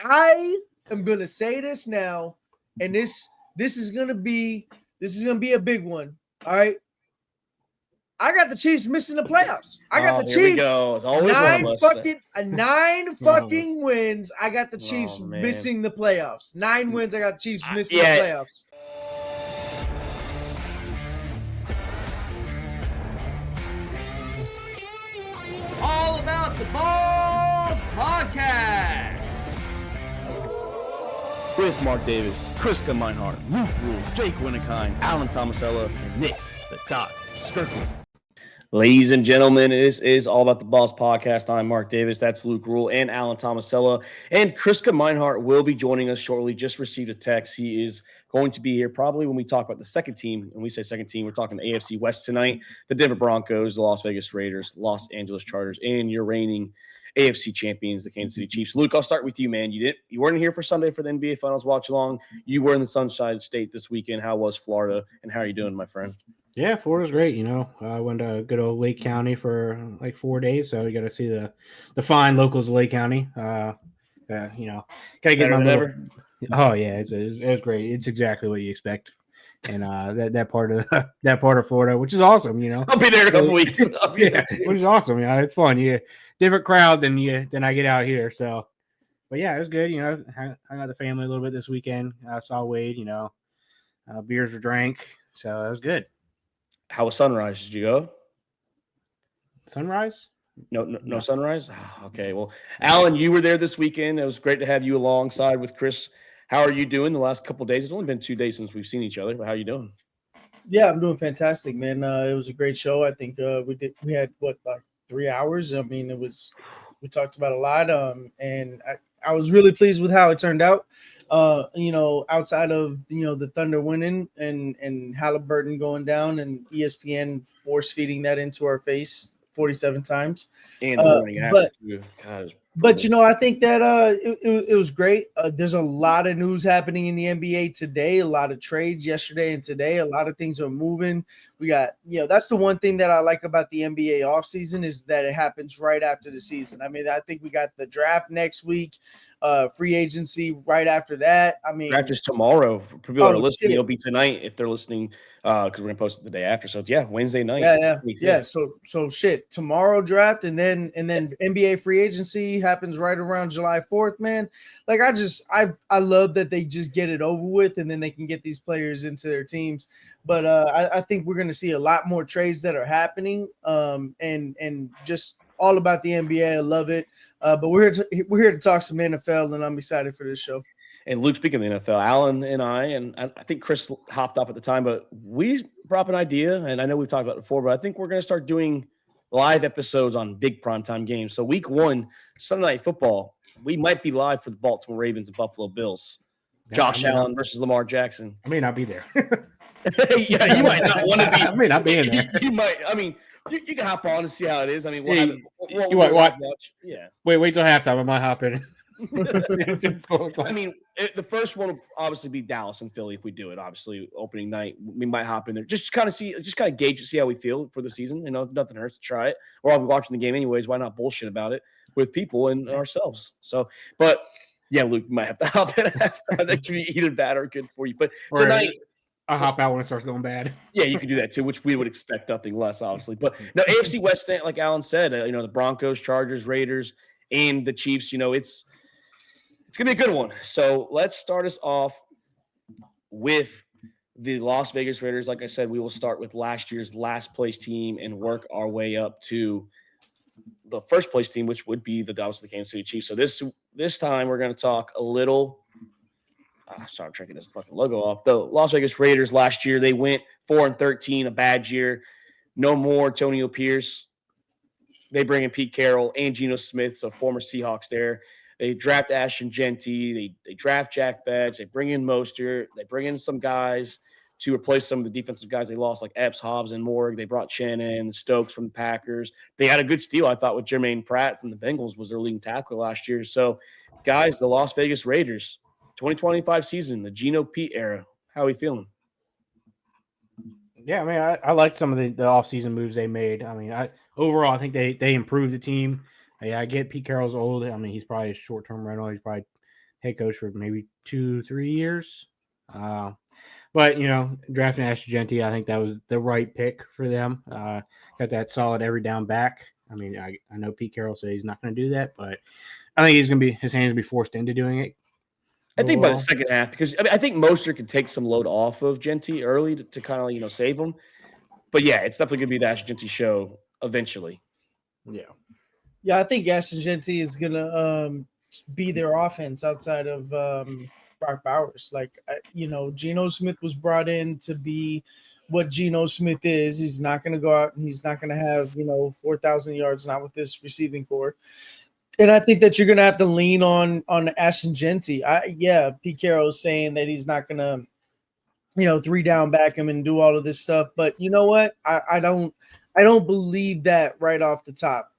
I am gonna say this now, and this is gonna be a big one. All right. I got the Chiefs missing the playoffs. I got the Here we Chiefs go. It's always one of us. nine fucking wins. I got the Chiefs man. missing the playoffs. 9 wins. I got the Chiefs missing the playoffs. All About the Balls podcast with Mark Davis, Kriska Meinhardt, Luke Rule, Jake Winnikine, Alan Tomasella, and Nick the Doc Skirkle. Ladies and gentlemen, this is All About the Balls podcast. I'm Mark Davis. That's Luke Rule and Alan Tomasella. And Kriska Meinhardt will be joining us shortly. Just received a text. He is going to be here probably when we talk about the second team. When we say second team, we're talking the AFC West tonight. The Denver Broncos, the Las Vegas Raiders, Los Angeles Chargers, and your reigning AFC champions, the Kansas City Chiefs. Luke, I'll start with you, man. You weren't here for Sunday for the NBA Finals watch along. You were in the Sunshine State this weekend. How was Florida, and how are you doing, my friend? Yeah, Florida's great. I went to good old Lake County for like 4 days, so you got to see the fine locals of Lake County. Gotta get my little. Oh yeah, it was great. It's exactly what you expect, and that part of Florida, which is awesome. I'll be there in a couple weeks. Yeah, which is awesome. It's fun. Different crowd than I get out here. So, but yeah, it was good. Hung out with the family a little bit this weekend. I saw Wade. Beers were drank, so it was good. How was Sunrise? Did you go? Sunrise? No Sunrise? Okay, well, Alan, you were there this weekend. It was great to have you alongside with Chris. How are you doing the last couple of days? It's only been 2 days since we've seen each other, but how are you doing? Yeah, I'm doing fantastic, man. It was a great show. I think we had like 3 hours. I mean, we talked about a lot, and I was really pleased with how it turned out. Outside of the Thunder winning and Halliburton going down and ESPN force feeding that into our face 47 times. And the morning after, God, but I think that it was great. There's a lot of news happening in the NBA today, a lot of trades yesterday and today. A lot of things are moving. We got, that's the one thing that I like about the NBA offseason is that it happens right after the season. I mean, I think we got the draft next week, free agency right after that. I mean, draft is tomorrow. For people that are listening, it'll be tonight if they're listening because we're gonna post it the day after. So yeah, Wednesday night. Yeah. So shit. Tomorrow draft and then NBA free agency happens right around July 4th, man. Like I love that they just get it over with and then they can get these players into their teams. But I think we're going to see a lot more trades that are happening, and just all about the NBA. I love it. But we're here to talk some NFL, and I'm excited for this show. And Luke, speaking of the NFL, Alan and I think Chris hopped off at the time, but we brought up an idea, and I know we've talked about it before, but I think we're going to start doing live episodes on big primetime games. So week 1, Sunday Night Football, we might be live for the Baltimore Ravens and Buffalo Bills. Josh Allen versus Lamar Jackson. I may not be there. Yeah, you might not want to be. I may not be in there. You might. I mean, you can hop on and see how it is. I mean, we'll watch. Yeah. Wait till halftime. I might hop in. I mean, the first one will obviously be Dallas and Philly if we do it. Obviously, opening night, we might hop in there just kind of gauge it, see how we feel for the season. Nothing hurts to try it. We're all watching the game anyways. Why not bullshit about it with people and ourselves? So, but yeah, Luke, you might have to hop in. That could be either bad or good for you. But tonight. I'll hop out when it starts going bad. Yeah, you can do that too, which we would expect nothing less, obviously. But no, AFC West, like Alan said, the Broncos, Chargers, Raiders, and the Chiefs, it's going to be a good one. So let's start us off with the Las Vegas Raiders. Like I said, we will start with last year's last place team and work our way up to the first place team, which would be the Kansas City Chiefs. So this time we're going to talk a little – sorry, I'm trying to get this fucking logo off. The Las Vegas Raiders last year, they went 4-13, a bad year. No more Antonio Pierce. They bring in Pete Carroll and Geno Smith, so former Seahawks there. They draft Ashton Genty. They draft Jack Betts. They bring in Mostert. They bring in some guys to replace some of the defensive guys they lost, like Epps, Hobbs, and Morg. They brought Chen in, Stokes from the Packers. They had a good steal, I thought, with Jermaine Pratt from the Bengals was their leading tackler last year. So, guys, the Las Vegas Raiders, 2025 season, the Geno Pete era. How are we feeling? Yeah, I mean, I like some of the offseason moves they made. I mean, overall, I think they improved the team. Yeah, I get Pete Carroll's old. I mean, he's probably a short-term rental. He's probably head coach for maybe 2-3 years. But drafting Ashton Genty, I think that was the right pick for them. Got that solid every down back. I mean, I know Pete Carroll said he's not going to do that, but I think his hands going to be forced into doing it. I think by the second half, because I think Mostert could take some load off of Genty early to kind of save him. But yeah, it's definitely going to be the Ashton Genty show eventually. Yeah, I think Ashton Genty is gonna be their offense outside of Brock Bowers. Like Geno Smith was brought in to be what Geno Smith is. He's not gonna go out and he's not gonna have 4,000 yards, not with this receiving core. And I think that you're gonna have to lean on Ashton Genty. Pete Carroll is saying that he's not gonna 3 down back him and do all of this stuff. But you know what? I don't believe that right off the top.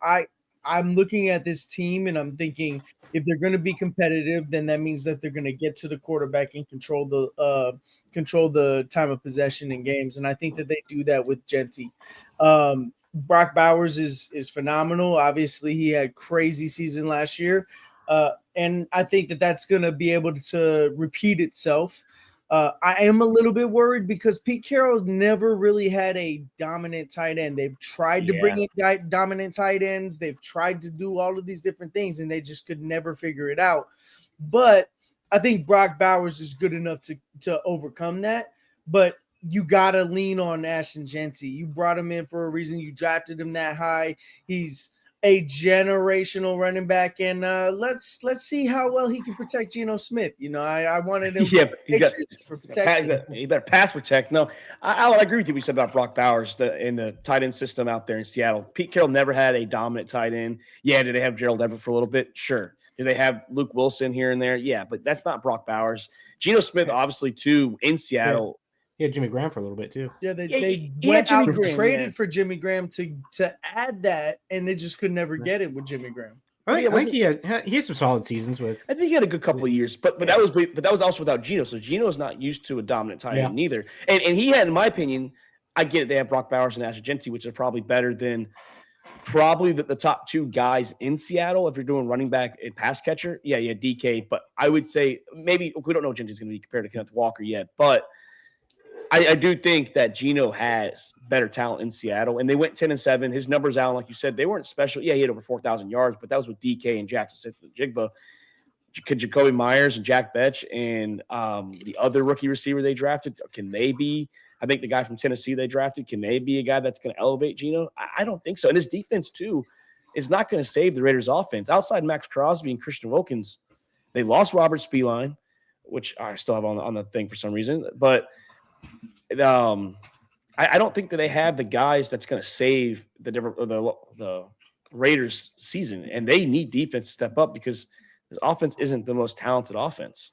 I'm looking at this team and I'm thinking if they're going to be competitive, then that means that they're going to get to the quarterback and control the time of possession in games. And I think that they do that with Genty. Brock Bowers is phenomenal. Obviously, he had crazy season last year. And I think that that's going to be able to repeat itself. I am a little bit worried because Pete Carroll never really had a dominant tight end. They've tried to bring in dominant tight ends. They've tried to do all of these different things, and they just could never figure it out. But I think Brock Bowers is good enough to overcome that. But you got to lean on Ashton Genty. You brought him in for a reason. You drafted him that high. He's a generational running back, and let's see how well he can protect Geno Smith. I wanted him for protection. He better pass protect. No, I agree with you. We said about Brock Bowers in the tight end system out there in Seattle. Pete Carroll never had a dominant tight end. Yeah, did they have Gerald Everett for a little bit? Sure. Did they have Luke Wilson here and there? Yeah, but that's not Brock Bowers. Geno Smith, obviously, too, in Seattle. Yeah. He had Jimmy Graham for a little bit too. Yeah, they went out and traded for Jimmy Graham to add that, and they just could never get it with Jimmy Graham. I think he had some solid seasons with. I think he had a good couple of years, but that was also without Geno. So Geno's not used to a dominant tight end either. And he had, in my opinion, I get it. They have Brock Bowers and Ashton Genty, which are probably better than the top two guys in Seattle. If you're doing running back and pass catcher, yeah, DK. But I would say maybe we don't know Genty's going to be compared to Kenneth Walker yet, but I do think that Geno has better talent in Seattle, and they went 10-7. His numbers, Alan, like you said, they weren't special. Yeah, he had over 4,000 yards, but that was with DK and Jackson Smith-Njigba. Jacoby Myers and Jack Betch and the other rookie receiver they drafted, can they be? I think the guy from Tennessee they drafted, can they be a guy that's going to elevate Geno? I don't think so. And this defense, too, is not going to save the Raiders' offense. Outside Max Crosby and Christian Wilkins, they lost Robert Spillane, which I still have on the thing for some reason, but – I don't think that they have the guys that's going to save the Raiders season, and they need defense to step up because this offense isn't the most talented offense.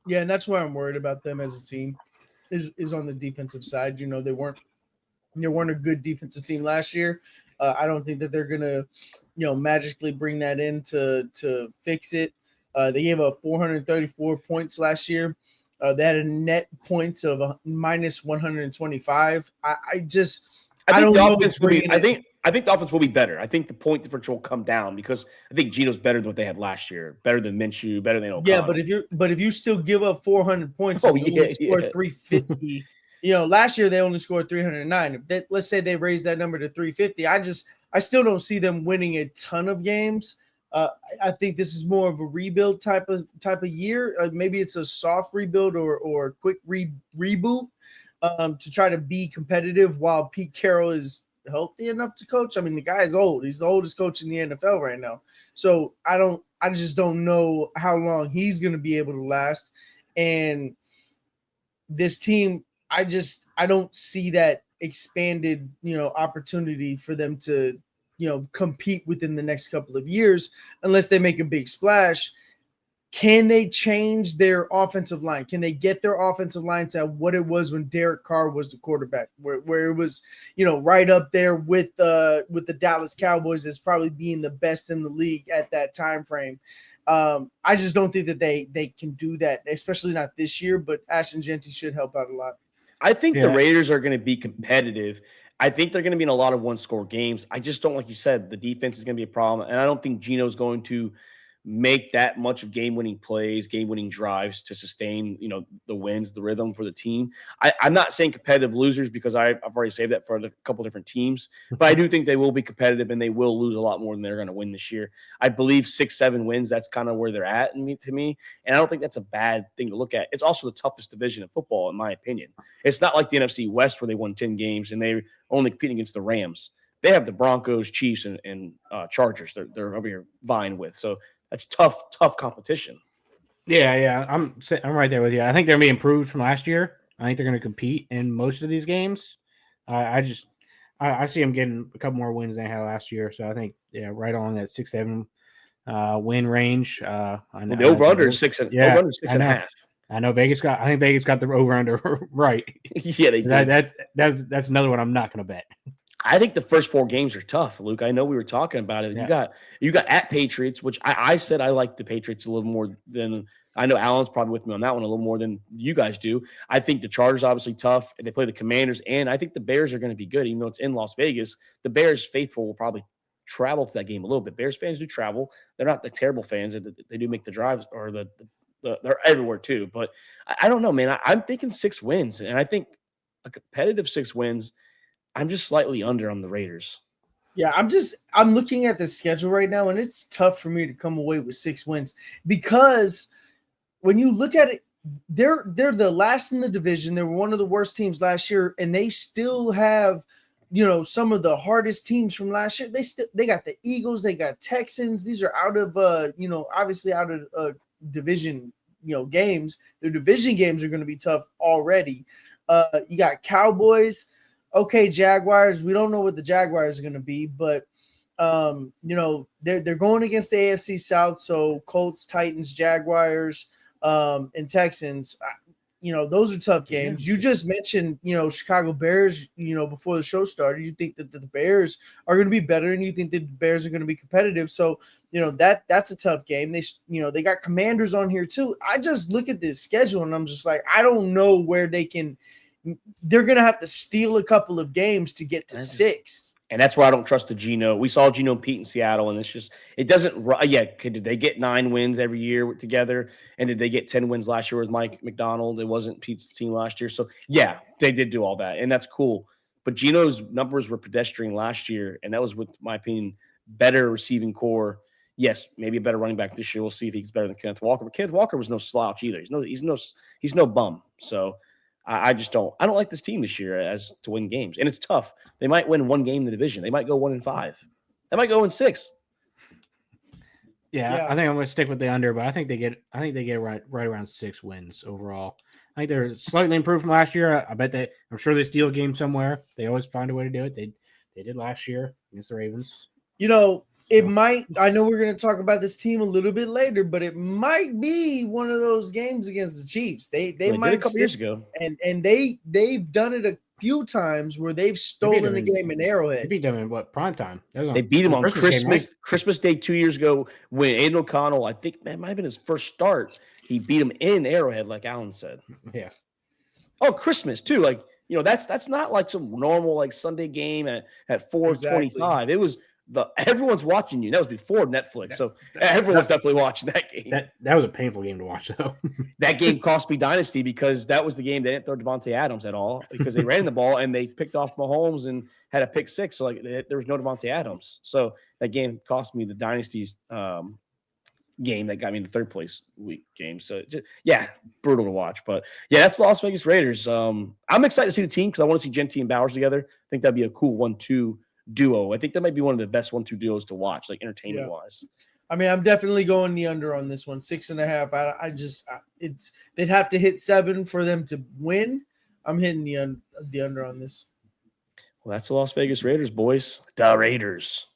Yeah, and that's why I'm worried about them as a team is on the defensive side. They weren't a good defensive team last year. I don't think that they're going to magically bring that in to fix it. They gave up 434 points last year. They had a net points of minus 125. I think the offense will be better. I think the point differential will come down because I think Geno's better than what they had last year, better than Minshew, better than O'Connell. Yeah, but if you still give up 400 points, scored 350. Last year they only scored 309. Let's say they raised that number to 350. I still don't see them winning a ton of games. I think this is more of a rebuild type of year. Maybe it's a soft rebuild or a quick reboot to try to be competitive while Pete Carroll is healthy enough to coach. I mean, the guy is old. He's the oldest coach in the NFL right now. So I just don't know how long he's going to be able to last. And this team, I don't see that expanded, opportunity for them to compete within the next couple of years unless they make a big splash. Can they change their offensive line? Can they get their offensive line to what it was when Derek Carr was the quarterback, where it was, right up there with the Dallas Cowboys as probably being the best in the league at that time frame? I just don't think that they can do that, especially not this year, but Ashton Genty should help out a lot. I think the Raiders are going to be competitive. I think they're going to be in a lot of one-score games. I just don't, like you said, the defense is going to be a problem, and I don't think Geno's going to make that much of game-winning plays, game-winning drives to sustain, the wins, the rhythm for the team. I'm not saying competitive losers because I've already saved that for a couple different teams, but I do think they will be competitive and they will lose a lot more than they're going to win this year. I believe 6-7 wins, that's kind of where they're at to me, and I don't think that's a bad thing to look at. It's also the toughest division in football, in my opinion. It's not like the NFC West where they won 10 games and they're only competing against the Rams. They have the Broncos, Chiefs, and Chargers they're over here vying with. So that's tough competition. Yeah. I'm right there with you. I think they're going to be improved from last year. I think they're going to compete in most of these games. I see them getting a couple more wins than they had last year. So I think, right on that 6-7 win range. The over-under is 6.5. I know Vegas got the over-under right. Yeah, they did. That's another one I'm not going to bet. I think the first 4 games are tough, Luke. I know we were talking about it. Yeah. You got at Patriots, which I said I like the Patriots a little more than I know. Allen's probably with me on that one a little more than you guys do. I think the Chargers obviously tough, and they play the Commanders, and I think the Bears are going to be good, even though it's in Las Vegas. The Bears faithful will probably travel to that game a little bit. Bears fans do travel. They're not the terrible fans. They do make the drives, or they're everywhere too. But I don't know, man. I'm thinking 6 wins, and I think a competitive 6 wins. I'm just slightly under on the Raiders. Yeah, I'm looking at the schedule right now, and it's tough for me to come away with 6 wins because when you look at it, they're the last in the division. They were one of the worst teams last year, and they still have, some of the hardest teams from last year. They got the Eagles, they got Texans. These are out of obviously out of division games. Their division games are going to be tough already. You got Cowboys. Okay, Jaguars. We don't know what the Jaguars are going to be, but they're going against the AFC South. So Colts, Titans, Jaguars, and Texans. Those are tough games. You just mentioned, Chicago Bears. Before the show started, you think that the Bears are going to be better, and you think that the Bears are going to be competitive. So that's a tough game. They got Commanders on here too. I just look at this schedule, and I'm just like, I don't know where they can. They're going to have to steal a couple of games to get to 6. And that's why I don't trust the Geno. We saw Geno and Pete in Seattle, and it doesn't. Yeah, did they get 9 wins every year together? And did they get 10 wins last year with Mike McDonald? It wasn't Pete's team last year. So, yeah, they did do all that, and that's cool. But Geno's numbers were pedestrian last year, and that was, with my opinion, better receiving core. Yes, maybe a better running back this year. We'll see if he's better than Kenneth Walker. But Kenneth Walker was no slouch either. He's no bum. So I don't like this team this year as to win games, and it's tough. They might win 1 game in the division. They might go 1-5. They might go 6. Yeah, I think I'm going to stick with the under, but I think they get right around 6 wins overall. I think they're slightly improved from last year. I'm sure they steal a game somewhere. They always find a way to do it. They did last year against the Ravens. It might. I know we're going to talk about this team a little bit later, but it might be one of those games against the Chiefs. They might a couple years ago, and they've done it a few times where they've stolen a game in Arrowhead. They beat them in prime time. They beat them on Christmas Day 2 years ago when Aiden O'Connell, I think that might have been his first start. He beat them in Arrowhead, like Alan said. Yeah. Oh, Christmas too. That's not like some normal Sunday game at 4:25. Exactly. It was. Everyone's watching you. That was before Netflix, so everyone was definitely watching that game. That was a painful game to watch, though. That game cost me Dynasty because that was the game they didn't throw Devontae Adams at all because they ran the ball and they picked off Mahomes and had a pick 6. So there was no Devontae Adams. So that game cost me the Dynasty's game that got me in the 3rd place week game. So brutal to watch. But that's the Las Vegas Raiders. I'm excited to see the team because I want to see Genty and Bowers together. I think that'd be a cool 1-2 duo. I think that might be one of the best 1-2 duos to watch, entertainment wise. I mean, I'm definitely going the under on this one, 6.5. They'd have to hit 7 for them to win. I'm hitting the under on this. Well, that's the Las Vegas Raiders, boys. The Raiders.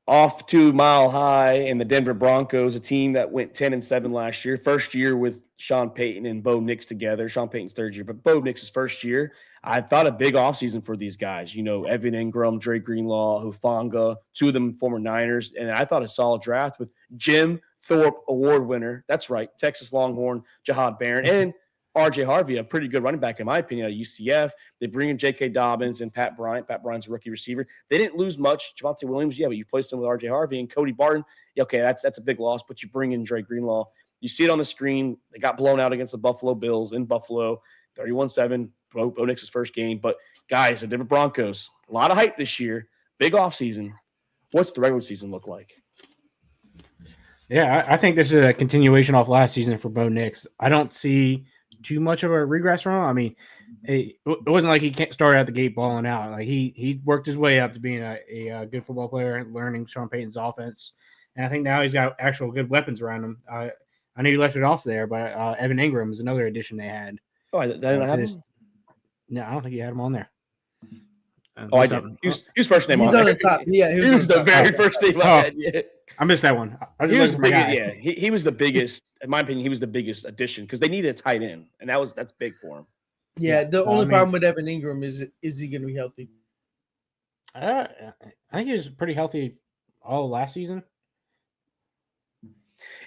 Off to Mile High and the Denver Broncos, a team that went 10-7 last year. First year with Sean Payton and Bo Nix together. Sean Payton's 3rd year, but Bo Nix's 1st year. I thought a big offseason for these guys. Evan Ingram, Dre Greenlaw, Hufanga, 2 of them former Niners. And I thought a solid draft with Jim Thorpe Award winner. That's right, Texas Longhorn, Jahad Barron. And R.J. Harvey, a pretty good running back, in my opinion, at UCF. They bring in J.K. Dobbins and Pat Bryant. Pat Bryant's a rookie receiver. They didn't lose much. Javonte Williams, yeah, but you placed him with R.J. Harvey and Cody Barton. Yeah, okay, that's a big loss, but you bring in Dre Greenlaw. You see it on the screen. They got blown out against the Buffalo Bills in Buffalo, 31-7, Bo Nix's first game. But, guys, the Denver Broncos, a lot of hype this year, big offseason. What's the regular season look like? Yeah, I think this is a continuation off last season for Bo Nix. I don't see too much of a regress from him. I mean, it wasn't like he can't start out the gate balling out. Like he worked his way up to being a good football player and learning Sean Payton's offense. And I think now he's got actual good weapons around him. I know you left it off there, but Evan Ingram is another addition they had. Oh, I didn't have him? No, I don't think you had him on there. I didn't. He was first name He's on the top. Yeah, he was the very first name I had. Yeah. I missed that one. He was the biggest, yeah, he was the biggest. In my opinion, he was the biggest addition because they needed a tight end, and that's big for him. Yeah, the only problem with Evan Ingram is he going to be healthy? I think he was pretty healthy all last season.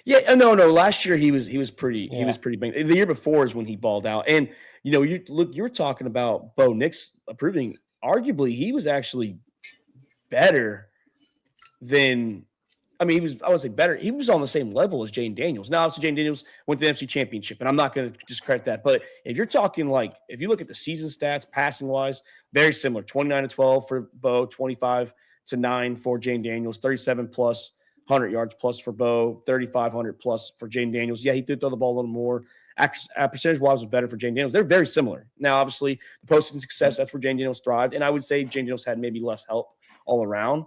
Yeah, no. Last year he was pretty big. The year before is when he balled out, and you were talking about Bo Nix approving. Arguably, he was actually better than. I would say better. He was on the same level as Jayden Daniels. Now, obviously, Jayden Daniels went to the NFC Championship, and I'm not going to discredit that. But if you're talking if you look at the season stats, passing wise, very similar. 29-12 for Bo, 25-9 for Jayden Daniels, 37 plus 100 yards plus for Bo, 3,500 plus for Jayden Daniels. Yeah, he did throw the ball a little more. Percentage wise was better for Jayden Daniels. They're very similar. Now, obviously, the postseason success, that's where Jayden Daniels thrived, and I would say Jayden Daniels had maybe less help all around.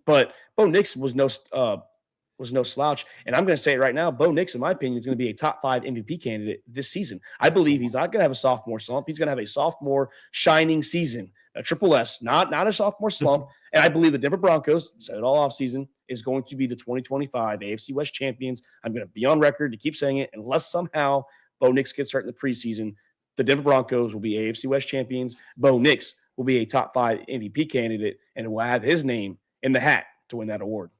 But Bo Nix was no slouch. And I'm going to say it right now. Bo Nix, in my opinion, is going to be a top 5 MVP candidate this season. I believe he's not going to have a sophomore slump. He's going to have a sophomore shining season, a triple S, not a sophomore slump. And I believe the Denver Broncos, said it all offseason, is going to be the 2025 AFC West champions. I'm going to be on record to keep saying it. Unless somehow Bo Nix gets hurt in the preseason, the Denver Broncos will be AFC West champions. Bo Nix will be a top 5 MVP candidate and will have his name in the hat to win that award.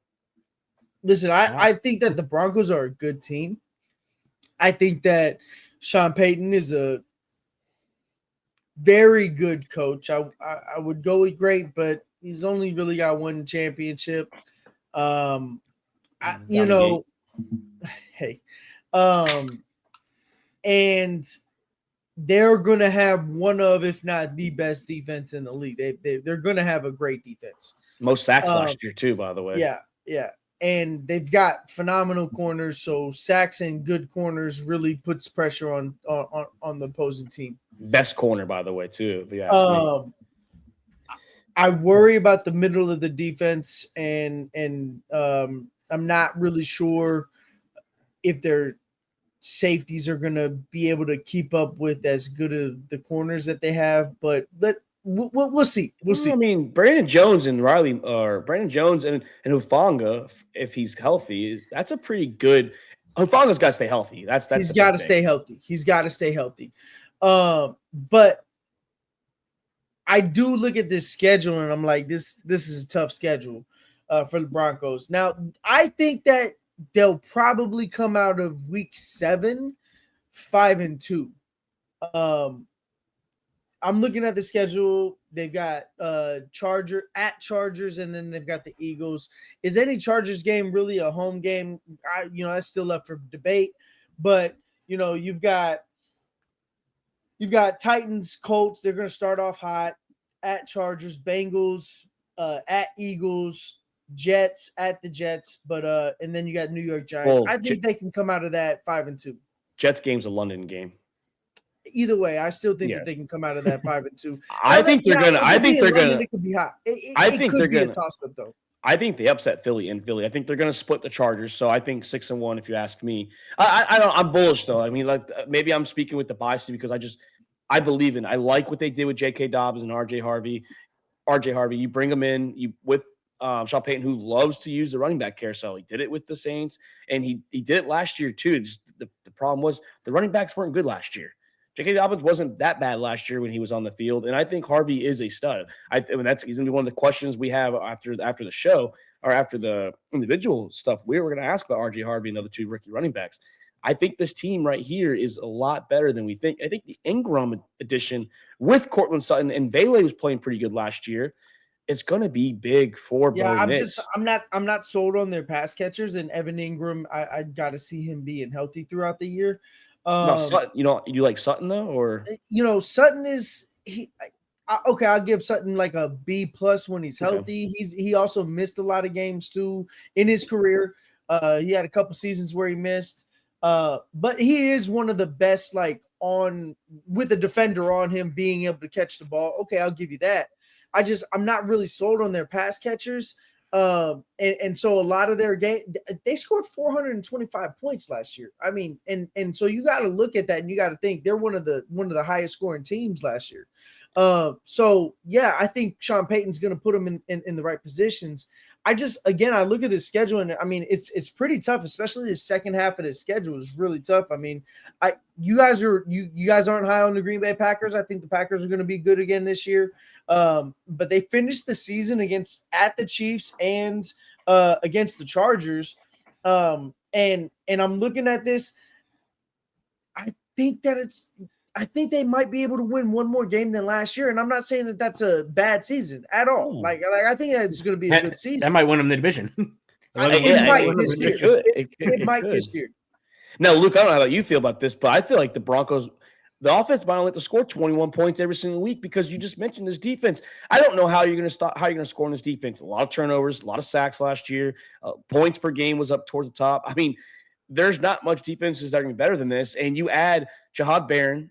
Listen, I think that the Broncos are a good team. I think that Sean Payton is a very good coach. I would go with great, but he's only really got one championship. And they're going to have one of, if not the best defense in the league. They're going to have a great defense. Most sacks last year too, by the way. Yeah. And they've got phenomenal corners, so sacks and good corners really puts pressure on the opposing team. Best corner, by the way, too. If you ask me. I worry about the middle of the defense, and I'm not really sure if their safeties are going to be able to keep up with as good of the corners that they have, but we'll see. We'll see. I mean, Brandon Jones and Hufanga, if he's healthy, that's a pretty good. Hufanga's got to stay healthy. That's he's got to stay healthy. He's got to stay healthy. But I do look at this schedule and I'm like, this is a tough schedule for the Broncos. Now, I think that they'll probably come out of week 7 5-2. I'm looking at the schedule. They've got Chargers, and then they've got the Eagles. Is any Chargers game really a home game? That's still up for debate. But you've got Titans, Colts. They're going to start off hot. At Chargers, Bengals, at Eagles, Jets, at the Jets. But and then you got New York Giants. I think they can come out of that 5-2. Jets game's a London game. Either way, I still think that they can come out of that 5-2. I think they're gonna. It could be hot. I think they're gonna toss up though. I think they upset Philly in Philly. I think they're gonna split the Chargers. So I think 6-1. If you ask me, I'm bullish though. I mean, maybe I'm speaking with the bias because I believe in. I like what they did with J.K. Dobbins and R.J. Harvey. You bring them in with Sean Payton, who loves to use the running back carousel. He did it with the Saints, and he did it last year too. Just the problem was the running backs weren't good last year. J.K. Dobbins wasn't that bad last year when he was on the field, and I think Harvey is a stud. He's going to be one of the questions we have after the show or after the individual stuff. We're going to ask about R.J. Harvey and the other 2 rookie running backs. I think this team right here is a lot better than we think. I think the Ingram addition with Cortland Sutton and Vele was playing pretty good last year. It's going to be big for Yeah, Bo Nix. I'm not sold on their pass catchers, and Evan Ingram. I got to see him being healthy throughout the year. Sutton, you like Sutton though, or Sutton is okay. I'll give Sutton like a B plus when he's healthy. Okay. He also missed a lot of games too in his career. He had a couple seasons where he missed. But he is one of the best, like on with a defender on him being able to catch the ball. Okay, I'll give you that. I'm not really sold on their pass catchers. And so a lot of their game, they scored 425 points last year. I mean, and so you got to look at that and you got to think they're one of the highest scoring teams last year. So yeah, I think Sean Payton's going to put them in the right positions. I look at this schedule and I mean, it's pretty tough, especially the second half of the schedule is really tough. I mean, you guys aren't high on the Green Bay Packers. I think the Packers are going to be good again this year. But they finished the season at the Chiefs and against the Chargers. And I'm looking at this. I think they might be able to win one more game than last year. And I'm not saying that that's a bad season at all. Like I think it's going to be a good season. That might win them the division. It might this year. It might this year. Now, Luke, I don't know how you feel about this, but I feel like the Broncos, the offense might only have to score 21 points every single week because you just mentioned this defense. I don't know how you're going to score in this defense. A lot of turnovers, a lot of sacks last year. Points per game was up towards the top. I mean, there's not much defenses that are going to be better than this. And you add Jahad Barron,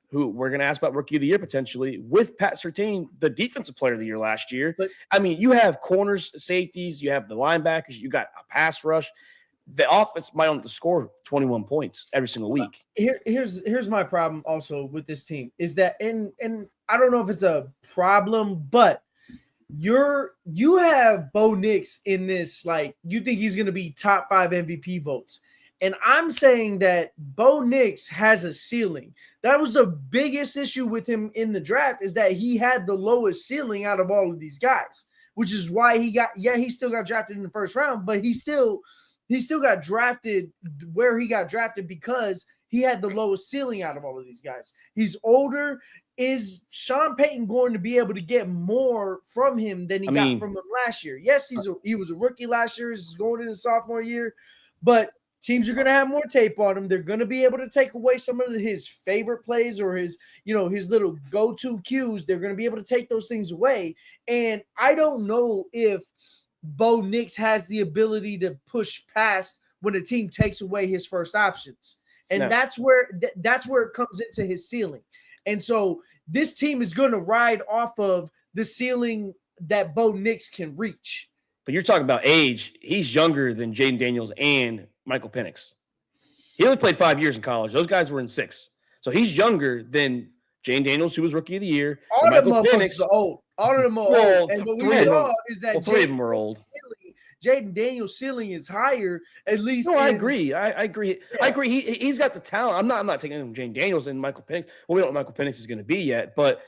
who we're going to ask about Rookie of the Year potentially, with Pat Surtain, the Defensive Player of the Year last year. But I mean, you have corners, safeties, you have the linebackers, you got a pass rush. The offense might only have to score 21 points every single week. Here's my problem also with this team is that, and I don't know if it's a problem, but you have Bo Nix in this, like, you think he's going to be top 5 MVP votes. And I'm saying that Bo Nix has a ceiling. That was the biggest issue with him in the draft, is that he had the lowest ceiling out of all of these guys, which is why he still got drafted in the first round, but he still got drafted where he got drafted because he had the lowest ceiling out of all of these guys. He's older. Is Sean Payton going to be able to get more from him than he got from him last year? Yes, he was a rookie last year. He's going into sophomore year, but teams are going to have more tape on him. They're going to be able to take away some of his favorite plays or his little go-to cues. They're going to be able to take those things away. And I don't know if Bo Nix has the ability to push past when a team takes away his first options. And that's where it comes into his ceiling. And so this team is going to ride off of the ceiling that Bo Nix can reach. But you're talking about age. He's younger than Jaden Daniels and Michael Penix. He only played 5 years in college. Those guys were in 6. So he's younger than Jaden Daniels, who was Rookie of the Year. All of them are old. All of them are old. And what we saw is that 3 of them are old. Jaden Daniels' ceiling is higher, at least. No, I agree. I agree. Yeah. I agree. He's got the talent. I'm not taking him from Jaden Daniels and Michael Penix. Well, we don't know what Michael Penix is going to be yet, but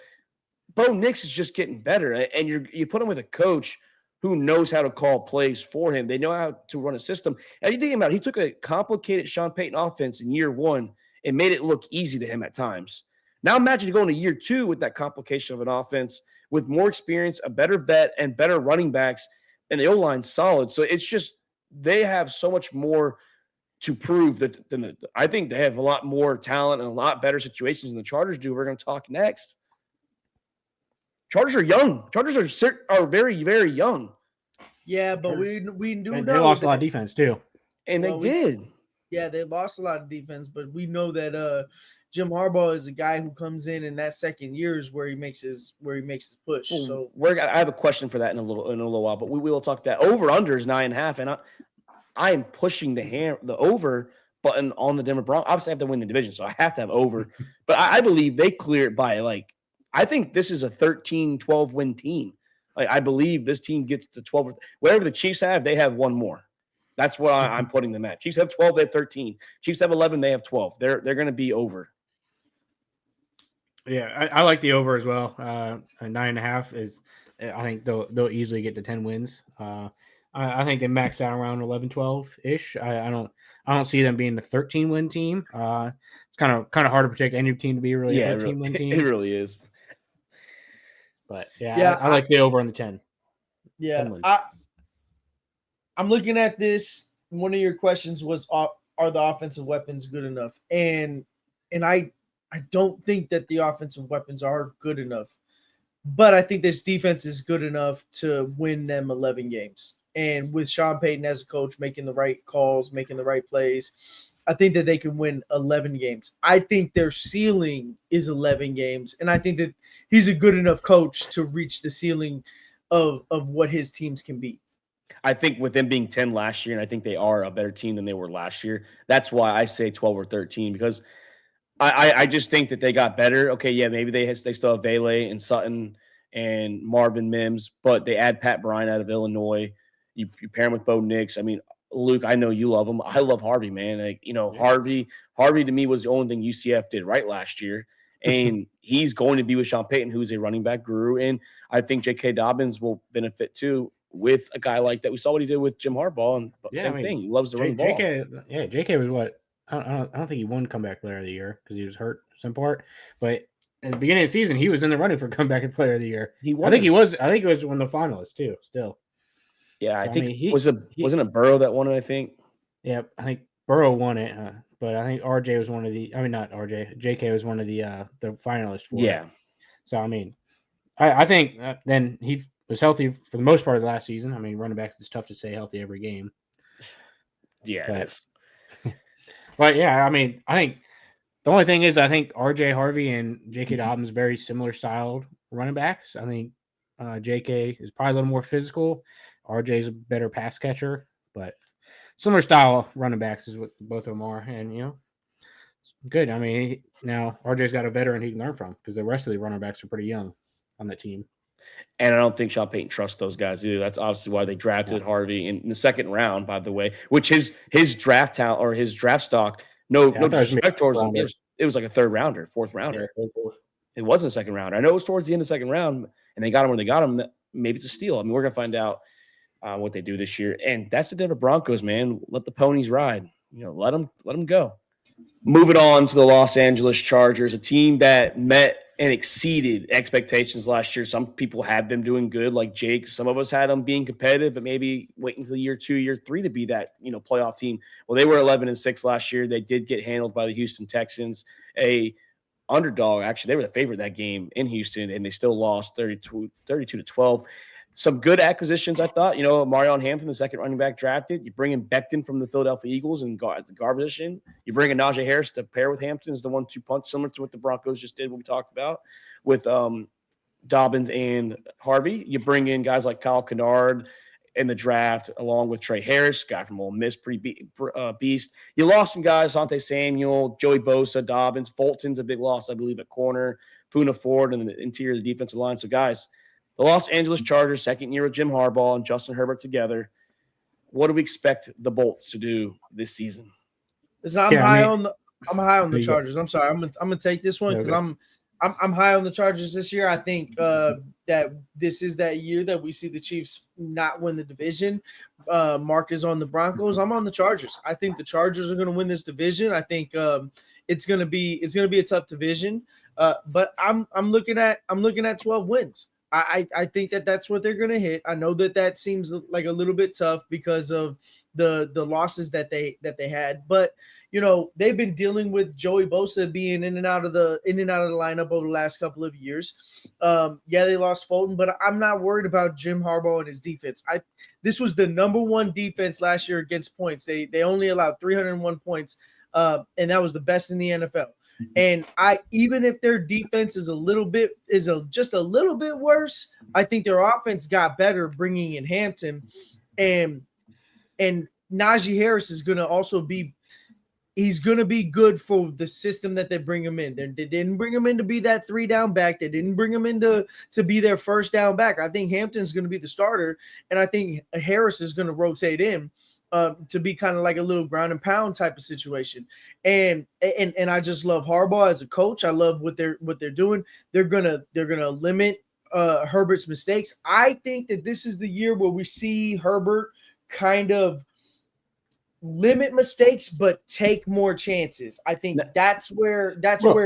Bo Nix is just getting better. And you put him with a coach who knows how to call plays for him. They know how to run a system. And you think about it, he took a complicated Sean Payton offense in year 1 and made it look easy to him at times. Now imagine going to year 2 with that complication of an offense with more experience, a better vet, and better running backs, and the O-line's solid. So it's just they have so much more to prove I think they have a lot more talent and a lot better situations than the Chargers do. We're going to talk next. Chargers are young. Chargers are very, very young. Yeah, but we do know they lost a lot of defense too. And they did. Yeah, they lost a lot of defense, but we know that Jim Harbaugh is a guy who comes in that second year is where he makes his push. So I have a question for that in a little while, but we will talk that. Over under is 9.5, and I am pushing the over button on the Denver Broncos. Obviously, I have to win the division, so I have to have over. But I believe they clear it by I think this is a 13-12 win team. I believe this team gets to 12. Whatever the Chiefs have, they have one more. That's what I'm putting them at. Chiefs have 12, they have 13. Chiefs have 11, they have 12. They're going to be over. Yeah, I like the over as well. 9.5 is, I think they'll easily get to 10 wins. I think they max out around 11, 12 ish. I don't see them being the 13-win team. It's kind of hard to predict any team to be really a 13-win team. It really is. But yeah, I like the over on the 10. Yeah, I'm looking at this. One of your questions was, are the offensive weapons good enough? And I don't think that the offensive weapons are good enough. But I think this defense is good enough to win them 11 games. And with Sean Payton as a coach, making the right calls, making the right plays, I think that they can win 11 games. I think their ceiling is 11 games. And I think that he's a good enough coach to reach the ceiling of what his teams can be. I think with them being 10 last year, and I think they are a better team than they were last year. That's why I say 12 or 13, because I just think that they got better. Okay, yeah, maybe they still have Vele and Sutton and Marvin Mims, but they add Pat Bryant out of Illinois. You pair him with Bo Nix. I mean, Luke, I know you love him. I love Harvey, man. Like, Harvey to me was the only thing UCF did right last year. And he's going to be with Sean Payton, who's a running back guru. And I think J.K. Dobbins will benefit too with a guy like that. We saw what he did with Jim Harbaugh, and same thing. He loves to run the ball. JK was what? I don't think he won comeback player of the year because he was hurt some part. But at the beginning of the season, he was in the running for comeback player of the year. I think he was one of the finalists too. Still, yeah. So, I think wasn't it Burrow that won it? I think. Yeah, I think Burrow won it, but I think RJ was one of the. I mean, not RJ. JK was one of the finalists for it. So I mean, I think then he was healthy for the most part of the last season. I mean, running backs, it's tough to stay healthy every game. Yeah, it is. But yeah, I mean, I think the only thing is, I think RJ Harvey and J.K. Dobbins very similar styled running backs. I think J.K. is probably a little more physical. RJ is a better pass catcher, but similar style running backs is what both of them are. And, it's good. I mean, now RJ's got a veteran he can learn from because the rest of the running backs are pretty young on the team. And I don't think Sean Payton trusts those guys either. That's obviously why they drafted Harvey in the second round, by the way, which his draft talent or his draft stock, no disrespect towards him. It was like a third rounder, fourth rounder. It wasn't a second rounder. I know it was towards the end of the second round, and they got him when they got him. Maybe it's a steal. I mean, we're going to find out what they do this year. And that's the Denver Broncos, man. Let the ponies ride. Let them go. Moving on to the Los Angeles Chargers, a team that met and exceeded expectations last year. Some people had them doing good, like Jake. Some of us had them being competitive, but maybe wait until year 2, year 3 to be that playoff team. Well, they were 11-6 last year. They did get handled by the Houston Texans, a underdog. Actually, they were the favorite that game in Houston, and they still lost 32-12. Some good acquisitions, I thought. Marion Hampton, the second running back drafted. You bring in Becton from the Philadelphia Eagles and at the guard position. You bring in Najee Harris to pair with Hampton as the 1-2 punch, similar to what the Broncos just did, what we talked about with Dobbins and Harvey. You bring in guys like Kyle Kennard in the draft, along with Trey Harris, guy from Ole Miss, pretty beast. You lost some guys, Asante Samuel, Joey Bosa, Dobbins. Fulton's a big loss, I believe, at corner. Puna Ford and the interior of the defensive line. So, guys, the Los Angeles Chargers, second year with Jim Harbaugh and Justin Herbert together. What do we expect the Bolts to do this season? Listen, I'm high on the Chargers. I'm sorry. I'm gonna take this one because I'm high on the Chargers this year. I think that this is that year that we see the Chiefs not win the division. Mark is on the Broncos. I'm on the Chargers. I think the Chargers are going to win this division. I think it's going to be a tough division. But I'm looking at 12 wins. I think that's what they're going to hit. I know that seems like a little bit tough because of the losses that they had, but they've been dealing with Joey Bosa being in and out of the lineup over the last couple of years. They lost Fulton, but I'm not worried about Jim Harbaugh and his defense. This was the number one defense last year against points. They only allowed 301 points, and that was the best in the NFL. And even if their defense is just a little bit worse, I think their offense got better bringing in Hampton, and Najee Harris is going to also be good for the system that they bring him in. They didn't bring him in to be that 3-down back. They didn't bring him in to be their first down back. I think Hampton's going to be the starter, and I think Harris is going to rotate in. To be kind of like a little ground and pound type of situation. And I just love Harbaugh as a coach. I love what they're doing. They're gonna limit Herbert's mistakes. I think that this is the year where we see Herbert kind of limit mistakes but take more chances. I think that's where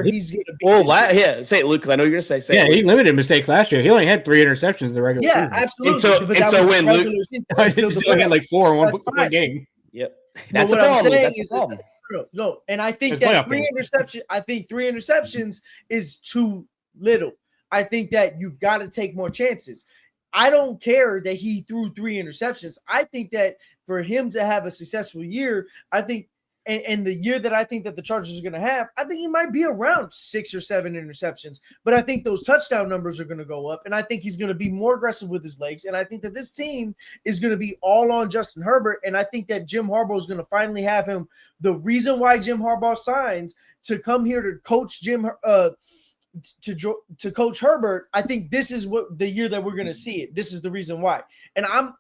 he's going to be. Yeah, say it, Luke, because I know you're going to say. He limited mistakes last year. He only had 3 interceptions in the regular season. Yeah, absolutely. And so when Luke, he only had like 4 in one game. Yep, that's what I'm saying is no, and I think that 3 interceptions. I think 3 interceptions is too little. I think that you've got to take more chances. I don't care that he threw 3 interceptions. I think that for him to have a successful year, I think, and the year that I think that the Chargers are going to have, I think he might be around 6 or 7 interceptions. But I think those touchdown numbers are going to go up, and I think he's going to be more aggressive with his legs. And I think that this team is going to be all on Justin Herbert. And I think that Jim Harbaugh is going to finally have him. The reason why Jim Harbaugh signs to come here to coach to coach Herbert, I think this is what the year that we're going to see it. This is the reason why. And I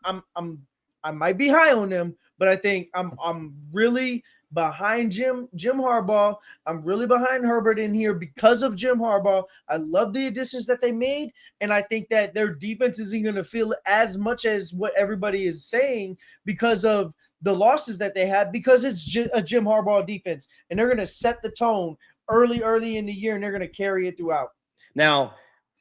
might be high on them, but I think I'm really behind Jim Harbaugh. I'm really behind Herbert in here because of Jim Harbaugh. I love the additions that they made, and I think that their defense isn't going to feel as much as what everybody is saying because of the losses that they had, because it's a Jim Harbaugh defense, and they're going to set the tone early in the year, and they're going to carry it throughout. Now,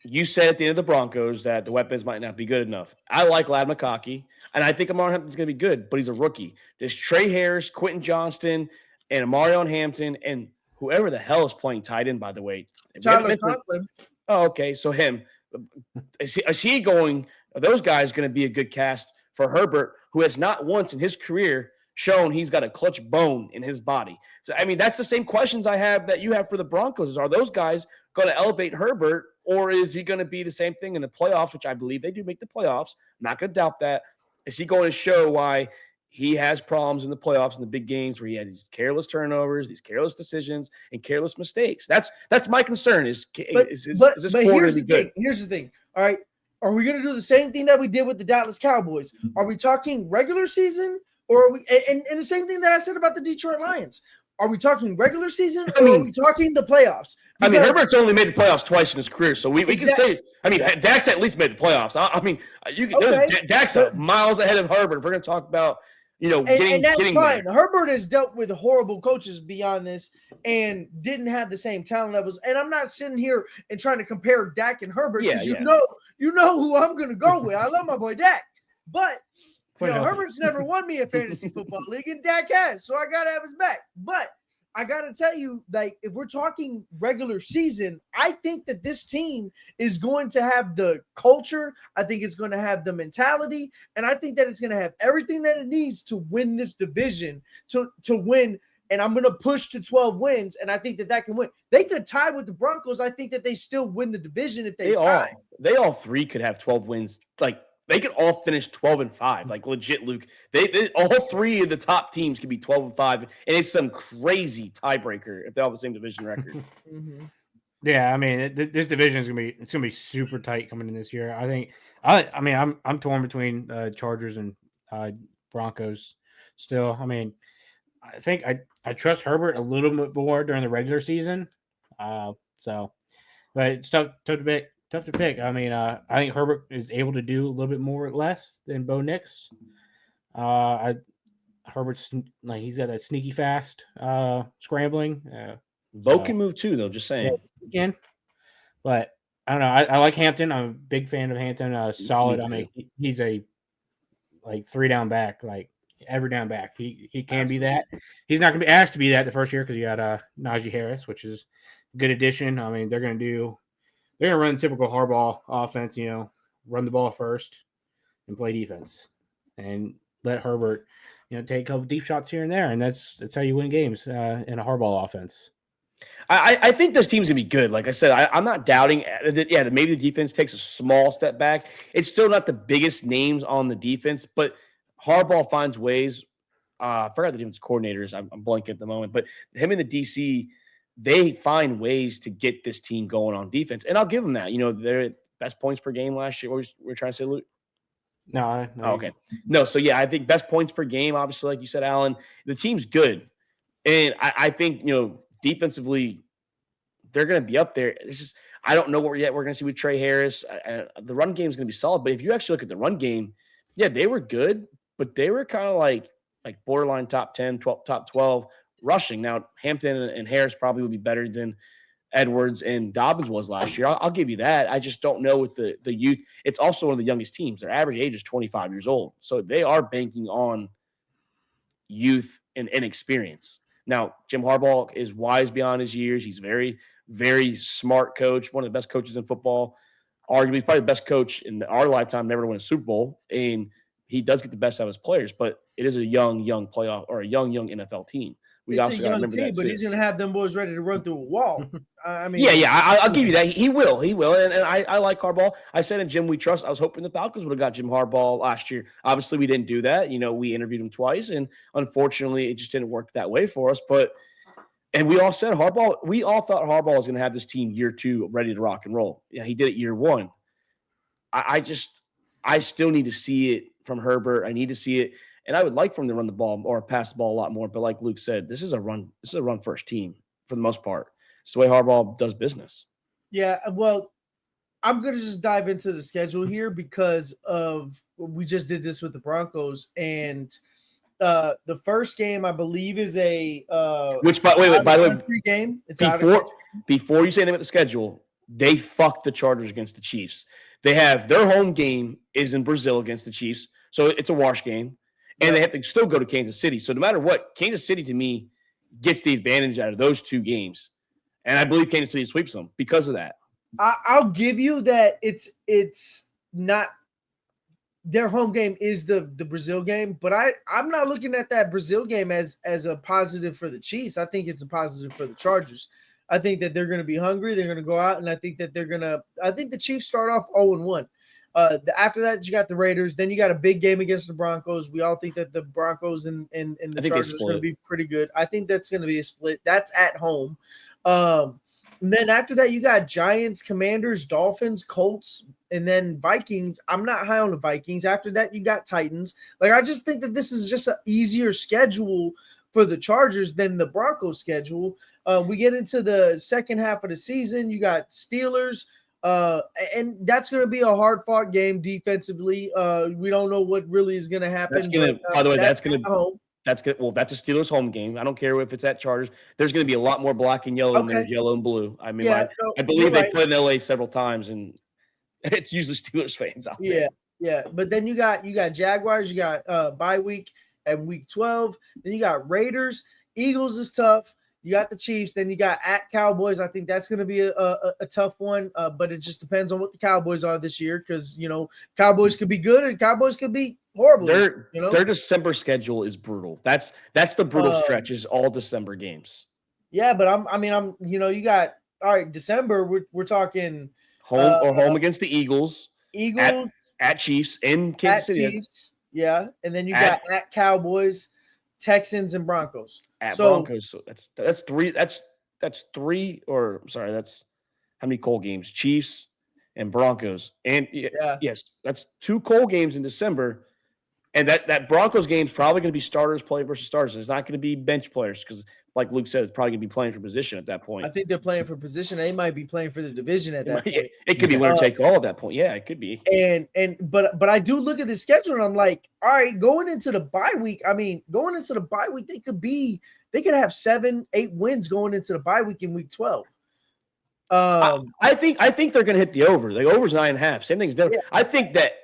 you said at the end of the Broncos that the weapons might not be good enough. I like Lad McConkey, and I think Amari Hampton's going to be good, but he's a rookie. There's Trey Harris, Quentin Johnston, and Amarion Hampton, and whoever the hell is playing tight end, by the way. Tyler Conklin. Oh, okay. So him. Is he going – are those guys going to be a good cast for Herbert, who has not once in his career shown he's got a clutch bone in his body? So, I mean, that's the same questions I have that you have for the Broncos. Are those guys going to elevate Herbert, or is he going to be the same thing in the playoffs, which I believe they do make the playoffs? I'm not going to doubt that. Is he going to show why he has problems in the playoffs in the big games where he has these careless turnovers, these careless decisions, and careless mistakes? That's my concern. Is this here's the thing. Here's the thing. All right. Are we going to do the same thing that we did with the Dallas Cowboys? Are we talking regular season, or are we and the same thing that I said about the Detroit Lions? Are we talking regular season, or are we talking the playoffs? Because, Herbert's only made the playoffs twice in his career, so we can say. Dak's at least made the playoffs. Dak's miles ahead of Herbert. If we're going to talk about, and that's fine. There. Herbert has dealt with horrible coaches beyond this and didn't have the same talent levels. And I'm not sitting here and trying to compare Dak and Herbert because you know who I'm going to go with. I love my boy Dak, but Herbert's never won me a fantasy football league, and Dak has, so I got to have his back. But I got to tell you, like, if we're talking regular season, I think that this team is going to have the culture. I think it's going to have the mentality, and I think that it's going to have everything that it needs to win this division, to win. And I'm going to push to 12 wins, and I think that can win. They could tie with the Broncos. I think that they still win the division if they tie. They all three could have 12 wins. Like, they could all finish 12-5, like legit, Luke. They all three of the top teams could be 12-5, and it's some crazy tiebreaker if they all have the same division record. Mm-hmm. Yeah, I mean, this division is gonna be super tight coming in this year. I think. I'm torn between Chargers and Broncos. Still, I mean, I think I trust Herbert a little bit more during the regular season. But it's tough to pick. I mean, I think Herbert is able to do a little bit more or less than Bo Nix. Herbert's like he's got that sneaky fast scrambling. Bo can move too, though. Just saying, he can. But I don't know. I like Hampton. I'm a big fan of Hampton. Solid. I mean, he's a 3-down back, like every down back. He can be that. He's not going to be asked to be that the first year because you got Najee Harris, which is a good addition. I mean, they're going to run the typical Harbaugh offense, run the ball first and play defense and let Herbert, take a couple deep shots here and there. And that's how you win games in a Harbaugh offense. I think this team's going to be good. Like I said, I'm not doubting that, maybe the defense takes a small step back. It's still not the biggest names on the defense, but Harbaugh finds ways. I forgot the defense coordinators. I'm blanking at the moment, but him and the DC, they find ways to get this team going on defense. And I'll give them that. They're best points per game last year. We're trying to say, Luke? No. Oh, okay. No, so I think best points per game, obviously, like you said, Alan, the team's good. And I think, defensively, they're going to be up there. It's just, I don't know what we're going to see with Trey Harris. The run game is going to be solid, but if you actually look at the run game, yeah, they were good, but they were kind of like borderline top 10, top 12 rushing. Now, Hampton and Harris probably would be better than Edwards and Dobbins was last year. I'll give you that. I just don't know with the youth. It's also one of the youngest teams. Their average age is 25 years old. So they are banking on youth and inexperience. Now, Jim Harbaugh is wise beyond his years. He's very, very smart coach, one of the best coaches in football, arguably probably the best coach in our lifetime never to win a Super Bowl. And he does get the best out of his players, but it is a young playoff or a young NFL team. It's a young team, but he's going to have them boys ready to run through a wall. I mean, I'll give you that. He will. And I like Harbaugh. I said in Jim we trust. I was hoping the Falcons would have got Jim Harbaugh last year. Obviously, we didn't do that. We interviewed him twice, and unfortunately, it just didn't work that way for us. And we all said Harbaugh. We all thought Harbaugh was going to have this team year 2 ready to rock and roll. Yeah, he did it year 1. I still need to see it from Herbert. I need to see it. And I would like for him to run the ball or pass the ball a lot more. But like Luke said, this is a run first team for the most part. It's the way Harbaugh does business. Yeah, well, I'm going to just dive into the schedule here because we just did this with the Broncos. And the first game, I believe, is a by the way, game. It's before you say anything about the schedule, they fucked the Chargers against the Chiefs. They have their home game is in Brazil against the Chiefs. So it's a wash game. And they have to still go to Kansas City. So no matter what, Kansas City, to me, gets the advantage out of those 2 games. And I believe Kansas City sweeps them because of that. I'll give you that it's not – their home game is the Brazil game. But I'm not looking at that Brazil game as a positive for the Chiefs. I think it's a positive for the Chargers. I think that they're going to be hungry. They're going to go out, and I think that I think the Chiefs start off 0-1. After that, you got the Raiders. Then you got a big game against the Broncos. We all think that the Broncos and the Chargers are going to be pretty good. I think that's going to be a split. That's at home. And then after that, you got Giants, Commanders, Dolphins, Colts, and then Vikings. I'm not high on the Vikings. After that, you got Titans. I just think that this is just an easier schedule for the Chargers than the Broncos schedule. We get into the second half of the season. You got Steelers. And that's going to be a hard-fought game defensively. We don't know what really is going to happen. By the way, that's going to that's good. Well, that's a Steelers home game. I don't care if it's at Chargers. There's going to be a lot more black and yellow than there's yellow and blue. I mean, I believe they played in LA several times, and it's usually Steelers fans out there. Yeah. But then you got Jaguars. You got bye week at week 12. Then you got Raiders. Eagles is tough. You got the Chiefs, then you got at Cowboys. I think that's going to be a tough one, but it just depends on what the Cowboys are this year because, Cowboys could be good and Cowboys could be horrible. Their December schedule is brutal. That's the brutal stretch is all December games. Yeah, but you got all right. December, we're talking home against the Eagles. At Chiefs in Kansas City. Chiefs, yeah, and then you got at Cowboys, Texans, and Broncos. Broncos. So that's 3. That's 3. Or I'm sorry, that's how many Cole games? Chiefs and Broncos. And yes, that's 2 Cole games in December. And that Broncos game is probably going to be starters play versus starters. It's not going to be bench players because, like Luke said, it's probably going to be playing for position at that point. I think they're playing for position. They might be playing for the division at that point. It could be winner take all at that point. Yeah, it could be. But I do look at the schedule and I'm like, all right, going into the bye week. They could have 7-8 wins going into the bye week in week 12. I think they're going to hit the over. The over's 9.5. Same thing's different. Yeah.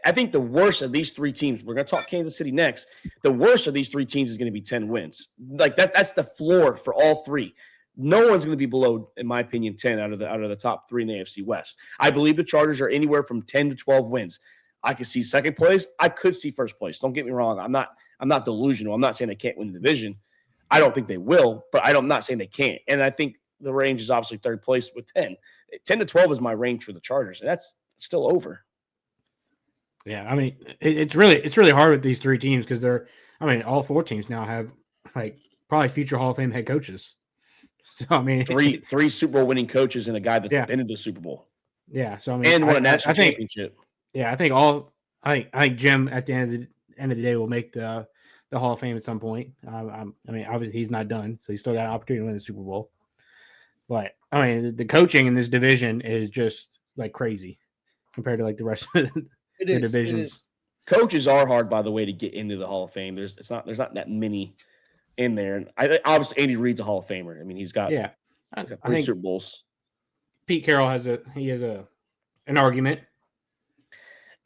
I think the worst of these 3 teams. We're going to talk Kansas City next. The worst of these 3 teams is going to be 10 wins. Like that's the floor for all 3. No one's going to be below, in my opinion, 10 out of the top 3 in the AFC West. I believe the Chargers are anywhere from 10 to 12 wins. I could see second place. I could see first place. Don't get me wrong. I'm not delusional. I'm not saying they can't win the division. I don't think they will, but I'm not saying they can't. And I think the range is obviously third place with 10. 10 to 12 is my range for the Chargers, and that's still over. Yeah, I mean, it's really hard with these 3 teams because all 4 teams now have probably future Hall of Fame head coaches. So I mean, three Super Bowl winning coaches and a guy that's been in the Super Bowl. Yeah, so I mean, and won a national championship. Yeah, I think Jim at the end of the day will make the Hall of Fame at some point. I mean, obviously he's not done, so he's still got an opportunity to win the Super Bowl. But I mean, the coaching in this division is just like crazy compared to like the rest of the divisions. Coaches are hard, by the way, to get into the Hall of Fame. There's not that many in there. And obviously Andy Reid's a Hall of Famer. I mean, he's got I 3 think Super Bowls. Pete Carroll has an argument.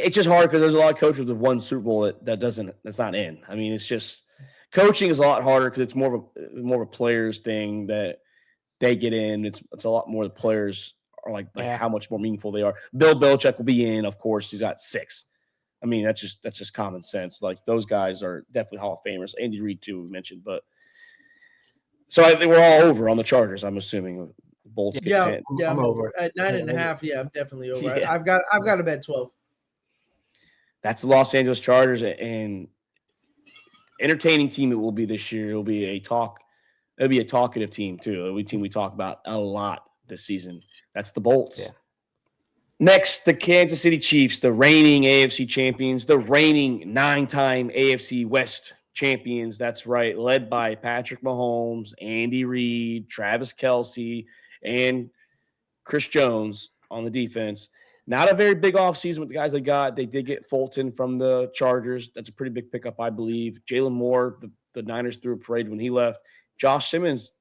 It's just hard because there's a lot of coaches with 1 Super Bowl that's not in. I mean, it's just coaching is a lot harder because it's more of a players thing that they get in. It's a lot more the players are like how much more meaningful they are. Bill Belichick will be in, of course. He's got 6. I mean, that's just common sense. Like those guys are definitely Hall of Famers. Andy Reid too, we mentioned, but so I think we're all over on the Chargers. I'm assuming Bolts get 10. Yeah, I'm over at 9.5. Yeah, I'm definitely over. Yeah. I've got to bet 12. That's the Los Angeles Chargers, and entertaining team it will be this year. It'll be a talkative team too. It'll be a team we talk about a lot this season. That's the Bolts. Yeah. Next, the Kansas City Chiefs, the reigning AFC champions, the reigning 9-time AFC West champions. That's right, led by Patrick Mahomes, Andy Reid, Travis Kelce, and Chris Jones on the defense. Not a very big offseason with the guys they got. They did get Fulton from the Chargers. That's a pretty big pickup, I believe. Jalen Moore, the Niners threw a parade when he left. Josh Simmons,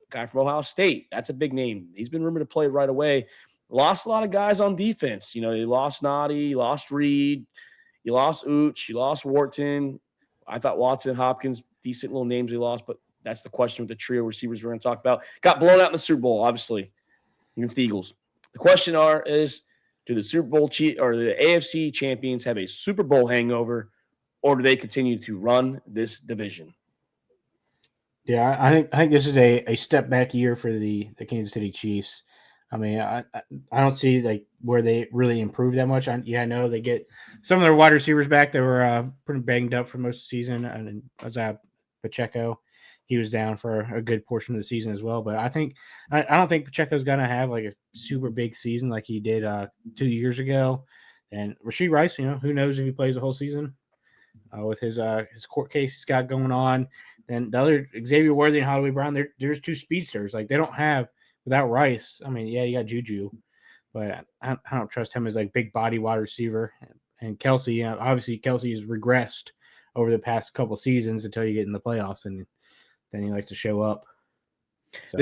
guy from Ohio State. That's a big name. He's been rumored to play right away. Lost a lot of guys on defense. You know, you lost Noddy, you lost Reed, you lost Ooch, you lost Wharton. I thought Watson, Hopkins, decent little names he lost, but that's the question with the trio receivers we're going to talk about. Got blown out in the Super Bowl, obviously, against the Eagles. The question is, do the Super Bowl or the AFC champions have a Super Bowl hangover, or do they continue to run this division? Yeah, I think this is a step back year for the Kansas City Chiefs. I mean, I don't see like where they really improve that much. I know they get some of their wide receivers back that were pretty banged up for most of the season, and was Pacheco. He was down for a good portion of the season as well. But I don't think Pacheco's gonna have like a super big season like he did 2 years ago. And Rashee Rice, you know, who knows if he plays the whole season with his court case he's got going on. And the other Xavier Worthy and Hollywood Brown, there's 2 speedsters. Like they don't have without Rice. I mean, yeah, you got Juju, but I don't trust him as like big body wide receiver. And Kelce, you know, obviously Kelce has regressed over the past couple seasons until you get in the playoffs, and then he likes to show up. So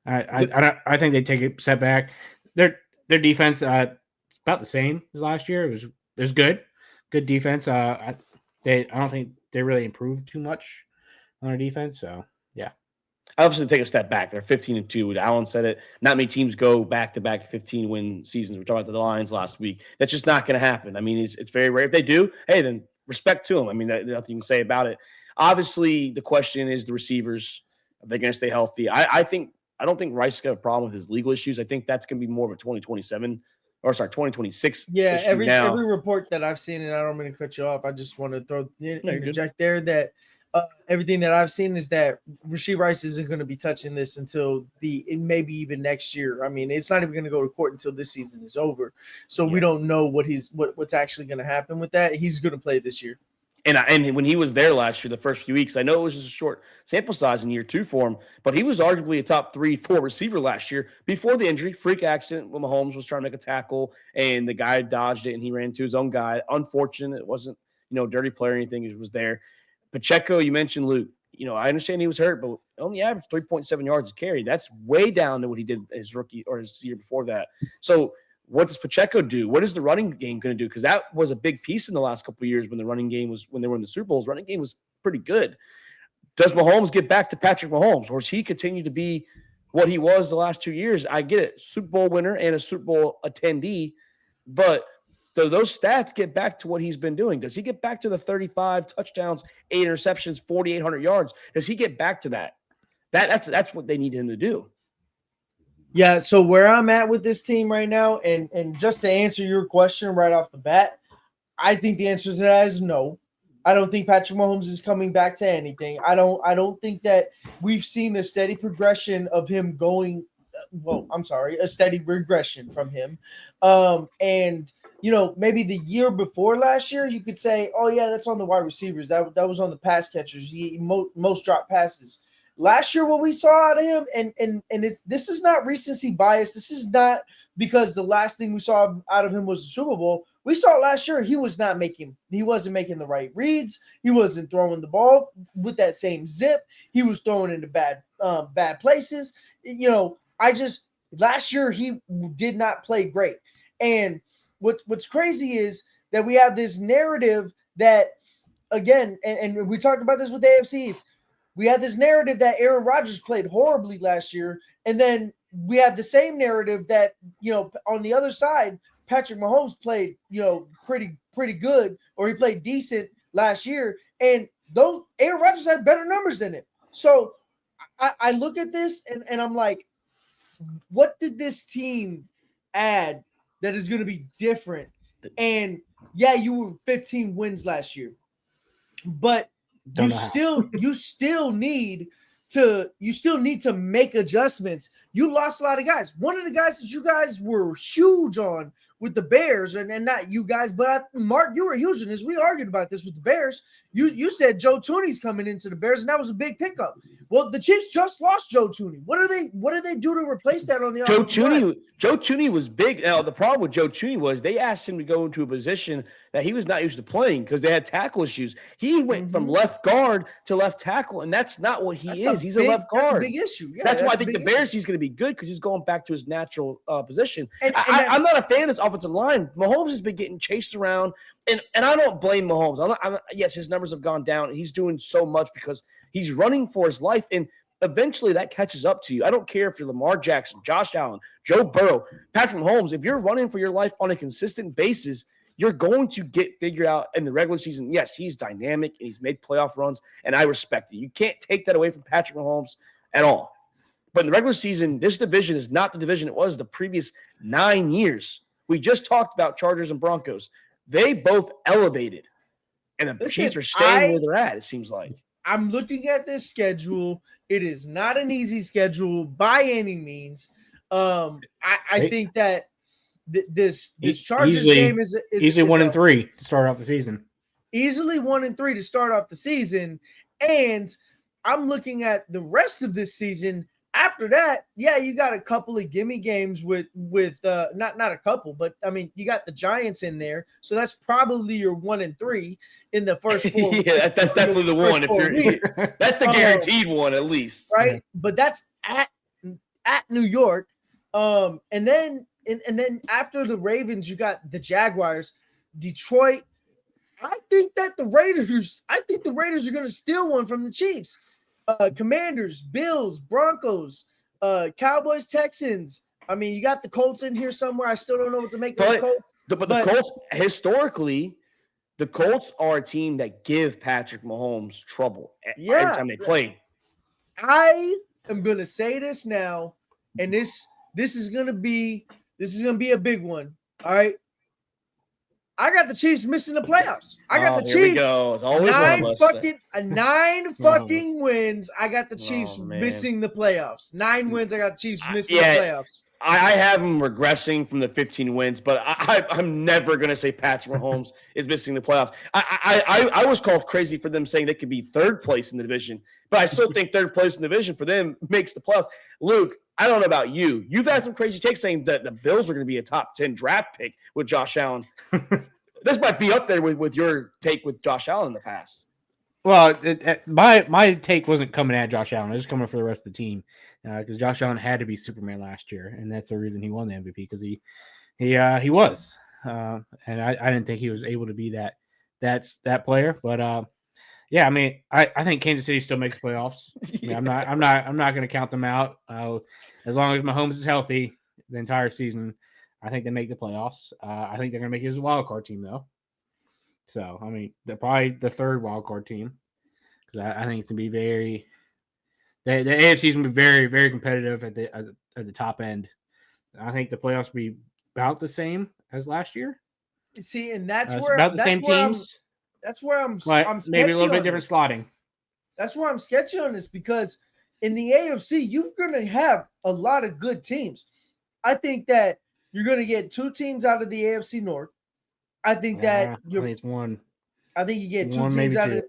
I think they take a step back. Their defense it's about the same as last year. It was good defense. I don't think they really improved too much on their defense. So yeah. Obviously, take a step back. They're 15-2. Allen said it. Not many teams go back-to-back 15-win seasons. We talked about the Lions last week. That's just not going to happen. I mean, it's very rare. If they do, hey, then respect to them. I mean, there's nothing you can say about it. Obviously, the question is the receivers. Are they going to stay healthy? I don't think Rice is going to have a problem with his legal issues. I think that's going to be more of a 2026. Yeah, every report that I've seen, and I don't mean to cut you off. I just want to interject there that everything that I've seen is that Rashee Rice isn't going to be touching this until maybe even next year. I mean, it's not even going to go to court until this season is over. So we don't know what's actually going to happen with that. He's going to play this year. And when he was there last year, the first few weeks, I know it was just a short sample size in year 2 for him, but he was arguably a top 3-4 receiver last year before the injury. Freak accident when Mahomes was trying to make a tackle, and the guy dodged it, and he ran into his own guy. Unfortunate. It wasn't, dirty play or anything. He was there. Pacheco, you mentioned Luke. I understand he was hurt, but only averaged 3.7 yards a carry. That's way down to what he did his rookie or his year before that. So what does Pacheco do? What is the running game going to do? Because that was a big piece in the last couple of years when the running game when they were in the Super Bowls. Running game was pretty good. Does Mahomes get back to Patrick Mahomes, or does he continue to be what he was the last 2 years? I get it, Super Bowl winner and a Super Bowl attendee, but do those stats get back to what he's been doing? Does he get back to the 35 touchdowns, 8 interceptions, 4,800 yards? Does he get back to that? That's what they need him to do. Yeah, so where I'm at with this team right now, and just to answer your question right off the bat, I think the answer to that is no. I don't think Patrick Mahomes is coming back to anything. I don't think that we've seen a steady progression of him going. Well, I'm sorry, a steady regression from him. And maybe the year before last year, you could say, oh yeah, that's on the wide receivers. That was on the pass catchers. Most drop passes. last year what we saw out of him, and this is not recency bias. This is not because the last thing we saw out of him was the Super Bowl. We saw last year he wasn't making the right reads. He wasn't throwing the ball with that same zip. He was throwing into bad places. Last year he did not play great. And what's crazy is that we have this narrative that, again, and we talked about this with the AFCs. We had this narrative that Aaron Rodgers played horribly last year, and then we have the same narrative that, on the other side, Patrick Mahomes played, pretty good, or he played decent last year, and those Aaron Rodgers had better numbers than him. So I look at this and I'm like, what did this team add that is going to be different? And yeah, you were 15 wins last year, but you still need to make adjustments. You lost a lot of guys. One of the guys that you guys were huge on with the Bears, and not you guys, but Mark, you were huge in this. We argued about this with the Bears. You said Joe Tooney's coming into the Bears, and that was a big pickup. Well, the Chiefs just lost Joe Tooney. What do they do to replace that on the offensive line? Joe Tooney was big. Now, the problem with Joe Tooney was they asked him to go into a position that he was not used to playing because they had tackle issues. He went from left guard to left tackle, and that's not what he is. He's a left guard. That's a big issue. Yeah, that's why I think the Bears, he's going to be good because he's going back to his natural position. I'm not a fan of this offensive line. Mahomes has been getting chased around, and I don't blame Mahomes. Yes, his numbers have gone down, and he's doing so much because he's running for his life, and eventually that catches up to you. I don't care if you're Lamar Jackson, Josh Allen, Joe Burrow, Patrick Mahomes. If you're running for your life on a consistent basis, you're going to get figured out in the regular season. Yes, he's dynamic, and he's made playoff runs, and I respect it. You can't take that away from Patrick Mahomes at all. But in the regular season, this division is not the division it was the previous 9 years. We just talked about Chargers and Broncos. They both elevated, and the Chiefs are staying where they're at, it seems like. I'm looking at this schedule. It is not an easy schedule by any means. I think that this Chargers game is easily 1-3 to start off the season. Easily 1-3 to start off the season, and I'm looking at the rest of this season. After that, yeah, you got a couple of gimme games with not a couple, but I mean, you got the Giants in there, so that's probably your 1-3 in the first 4. Yeah, that's definitely the one. That's the guaranteed one at least, right? Yeah. But that's at New York, and then after the Ravens, you got the Jaguars, Detroit. I think the Raiders are going to steal one from the Chiefs. Commanders, Bills, Broncos, Cowboys, Texans. I mean, you got the Colts in here somewhere. I still don't know what to make of the Colts. But the Colts, historically, the Colts are a team that give Patrick Mahomes trouble every time they play. I am going to say this now, and this is going to be a big one. All right. I got the Chiefs missing the playoffs. I got the Chiefs. It's always 9 fucking wins. I got the Chiefs missing the playoffs. 9 wins. I got the Chiefs missing the playoffs. I have them regressing from the 15 wins, but I'm never going to say Patrick Mahomes is missing the playoffs. I was called crazy for them saying they could be third place in the division, but I still think third place in the division for them makes the playoffs. Luke, I don't know about you. You've had some crazy takes saying that the Bills are going to be a top 10 draft pick with Josh Allen. This might be up there with your take with Josh Allen in the past. Well, my take wasn't coming at Josh Allen. It was coming for the rest of the team because Josh Allen had to be Superman last year, and that's the reason he won the MVP because he was, and I didn't think he was able to be that player. But yeah, I mean, I think Kansas City still makes playoffs. I mean, I'm not going to count them out as long as Mahomes is healthy the entire season. I think they make the playoffs. I think they're going to make it as a wild card team, though. So, I mean, they're probably the third wild card team because I think it's going to be the AFC is going to be very, very competitive at the top end. I think the playoffs will be about the same as last year. See, and that's where about the same teams. That's where I'm maybe a little bit different slotting. That's where I'm sketchy on this because in the AFC, you're going to have a lot of good teams. I think that you're going to get 2 teams out of the AFC North. I think that I think it's one. I think you get 2 teams out of.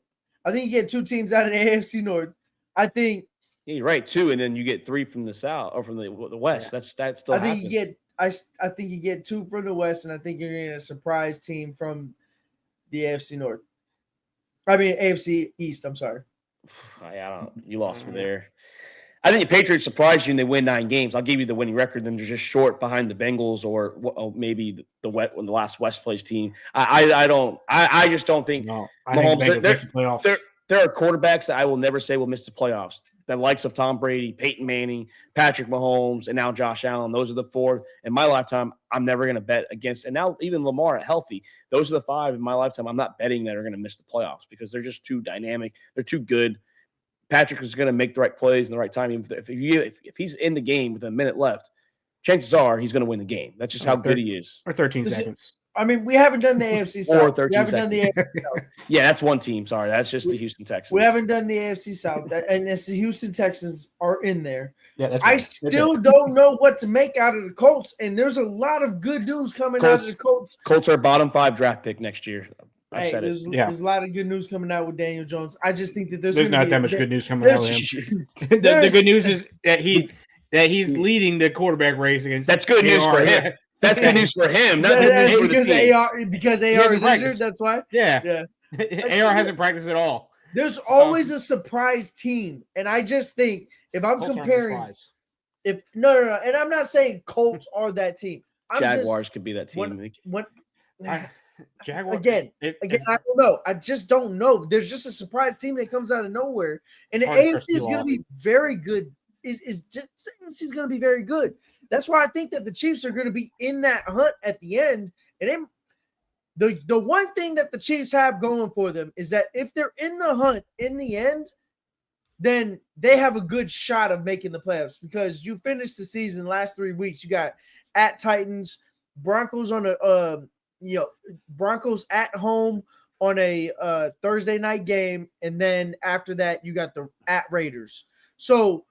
I think you get 2 teams out of the AFC North. I think Yeah, you're right, 2, and then you get 3 from the South or from the West. Yeah. That still I think happens. you get I think you get 2 from the West, and I think you're getting a surprise team from the AFC North. I mean AFC East. I'm sorry. I don't. You lost me there. I think the Patriots surprised you and they win 9 games. I'll give you the winning record. Then they're just short behind the Bengals or maybe the last West plays team. I just don't think No, I Mahomes. think the Bengals miss the playoffs. There are quarterbacks that I will never say will miss the playoffs. The likes of Tom Brady, Peyton Manning, Patrick Mahomes, and now Josh Allen. Those are the 4 in my lifetime I'm never going to bet against. And now even Lamar at healthy. Those are the 5 in my lifetime I'm not betting that are going to miss the playoffs because they're just too dynamic. They're too good. Patrick is going to make the right plays in the right time. If he's in the game with a minute left, chances are he's going to win the game. That's just how good he is. Or 13 seconds. I mean, we haven't done the AFC South. Or 13 we haven't seconds. done the AFC South. Yeah, that's one team. Sorry, that's just the Houston Texans. We haven't done the AFC South, and it's the Houston Texans are in there. Yeah, that's I right. still don't know what to make out of the Colts, and there's a lot of good news coming out of the Colts. Colts are a bottom 5 draft pick next year. Hey, there's a lot of good news coming out with Daniel Jones. I just think that there's not that much good news coming out of him. The good news is that he's leading the quarterback race against. That's good news for him. That's good news for him. Not good news for the team. Because AR is injured. That's why. Yeah. AR hasn't practiced at all. There's always a surprise team, and I just think if I'm comparing, no, and I'm not saying Colts are that team. Jaguars could be that team. Jaguars again. I don't know. I just don't know. There's just a surprise team that comes out of nowhere, and the AFC is going to be very good. Is going to be very good. That's why I think that the Chiefs are going to be in that hunt at the end. And then the one thing that the Chiefs have going for them is that if they're in the hunt in the end, then they have a good shot of making the playoffs because you finished the season last 3 weeks. You got at Titans, Broncos on Broncos at home on a Thursday night game, and then after that you got the at Raiders. So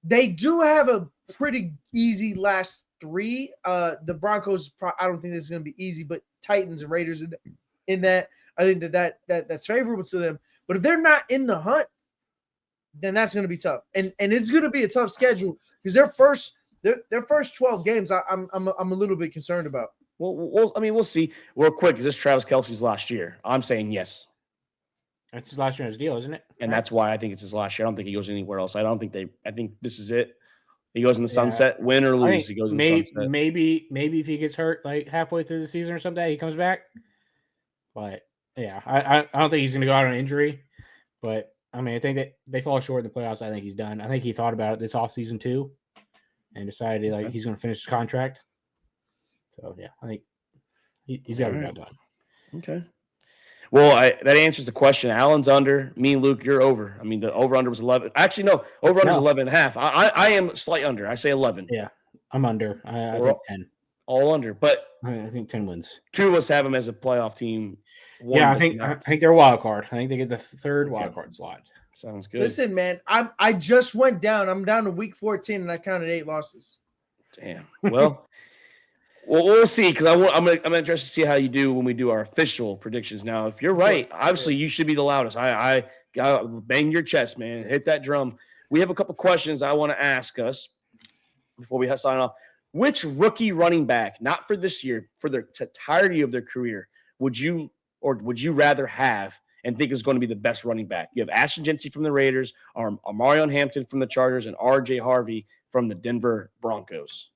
they do have a pretty easy last 3. The Broncos, I don't think this is going to be easy, but Titans and Raiders in that, I think that's favorable to them. But if they're not in the hunt, then that's going to be tough, and it's going to be a tough schedule because their first 12 games, I'm a little bit concerned about. Well, I mean, we'll see. Real quick, is this Travis Kelce's last year? I'm saying yes. That's his last year in his deal, isn't it? And that's why I think it's his last year. I don't think he goes anywhere else. I think this is it. He goes in the sunset, win or lose. He goes in the sunset. Maybe if he gets hurt like halfway through the season or something, he comes back. But yeah, I don't think he's going to go out on injury. But I mean, I think that they fall short in the playoffs. I think he's done. I think he thought about it this offseason too, and decided he's going to finish his contract. So yeah, I think he's got it done. Okay. Well, that answers the question. Allen's under. Me and Luke, you're over. I mean, the over-under was 11. Actually, no. Over-under is 11.5. I am slight under. I say 11. Yeah, I'm under. I think 10. All under. But I think 10 wins. 2 of us have them as a playoff team. I think they're a wild card. I think they get the 3rd wild card slot. Sounds good. Listen, man, I just went down. I'm down to week 14, and I counted 8 losses. Damn. Well, we'll see because I'm interested to see how you do when we do our official predictions. Now, if you're right, obviously you should be the loudest. I bang your chest, man. Hit that drum. We have a couple questions I want to ask us before we sign off. Which rookie running back, not for this year, for the entirety of their career, would you rather have and think is going to be the best running back? You have Ashton Jeanty from the Raiders, Marion Hampton from the Chargers, and R.J. Harvey from the Denver Broncos.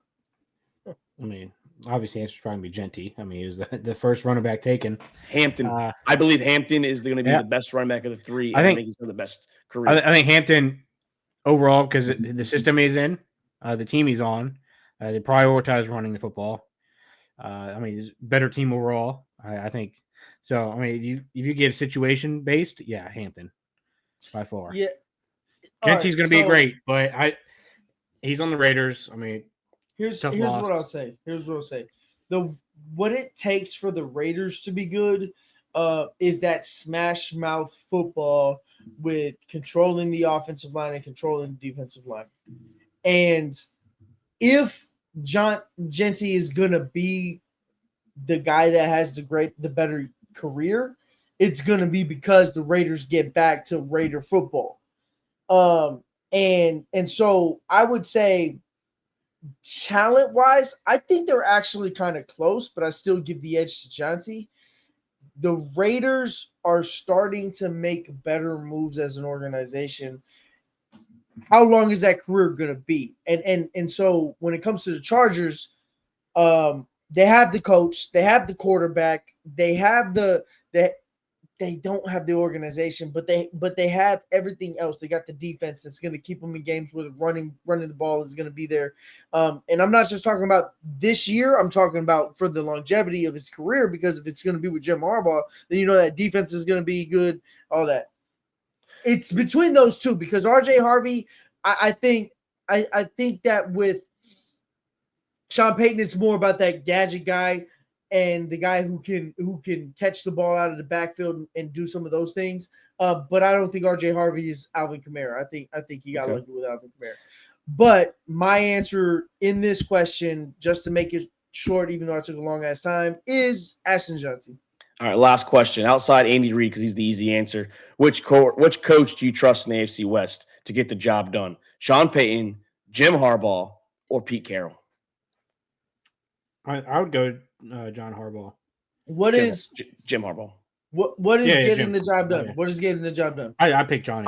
I mean, obviously, it's probably be Jeanty. I mean, he was the first running back taken. Hampton. I believe Hampton is going to be the best running back of the 3. I think he's got the best career. I think Hampton overall, because the system he's in, the team he's on, they prioritize running the football. I mean, it's a better team overall. I think so. I mean, if you give situation based, Hampton by far. Yeah, Jeanty's going to be great, but he's on the Raiders. I mean. Here's what I'll say. What it takes for the Raiders to be good is that smash mouth football with controlling the offensive line and controlling the defensive line. And if Jeanty is gonna be the guy that has the better career, it's gonna be because the Raiders get back to Raider football. And so I would say talent wise, I think they're actually kind of close, but I still give the edge to Chauncey. The Raiders are starting to make better moves as an organization. How long is that career going to be? And so when it comes to the Chargers, they have the coach, they have the quarterback, they have they don't have the organization, but they have everything else. They got the defense that's going to keep them in games where running the ball is going to be there. And I'm not just talking about this year. I'm talking about for the longevity of his career, because if it's going to be with Jim Harbaugh, then you know that defense is going to be good, all that. It's between those two, because RJ Harvey, I think that with Sean Payton, it's more about that gadget guy and the guy who can catch the ball out of the backfield and do some of those things. But I don't think RJ Harvey is Alvin Kamara. I think he got lucky with Alvin Kamara. But my answer in this question, just to make it short, even though I took a long ass time, is Ashton Johnson. All right, last question. Outside Andy Reid, because he's the easy answer, which coach do you trust in the AFC West to get the job done? Sean Payton, Jim Harbaugh, or Pete Carroll? I would go John Harbaugh. Jim Harbaugh? What is getting the job done? Yeah. What is getting the job done? I pick Johnny.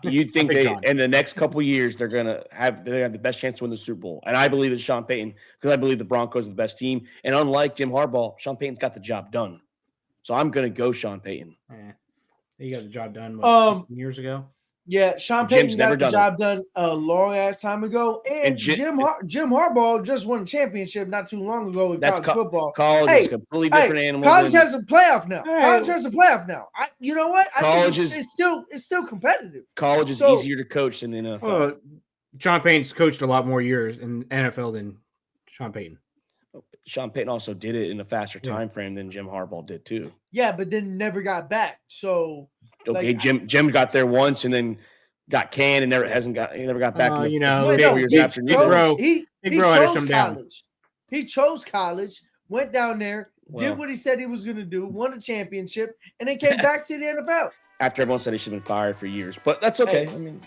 You'd think in the next couple of years they're gonna have the best chance to win the Super Bowl, and I believe it's Sean Payton, because I believe the Broncos are the best team. And unlike Jim Harbaugh, Sean Payton's got the job done, so I'm gonna go Sean Payton. He got the job done years ago. Yeah, Sean Payton got the job done a long ass time ago, and Jim Harbaugh just won a championship not too long ago with college football. College is a completely different animal. College has a playoff now. College has a playoff now. You know what? I think it's still competitive. College is easier to coach than the NFL. Sean Payton's coached a lot more years in NFL than Sean Payton. Sean Payton also did it in a faster time frame than Jim Harbaugh did too. Yeah, but then never got back. So okay, Jim got there once and then got canned and never got back. He chose college. He chose college, went down there, did what he said he was going to do, won a championship, and then came back to the NFL. After everyone said he should have been fired for years, but that's okay. Hey, I mean,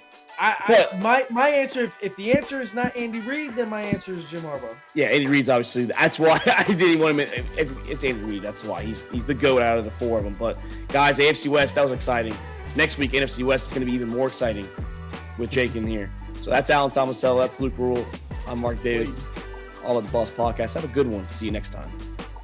my answer, if the answer is not Andy Reid, then my answer is Jim Harbaugh. Yeah, Andy Reid's obviously. That's why I didn't want him. If it's Andy Reid, that's why he's the GOAT out of the four of them. But guys, AFC West, that was exciting. Next week, NFC West is going to be even more exciting with Jake in here. So that's Alan Tomasello. That's Luke Rule. I'm Mark Davis. All of the Balls podcast. Have a good one. See you next time.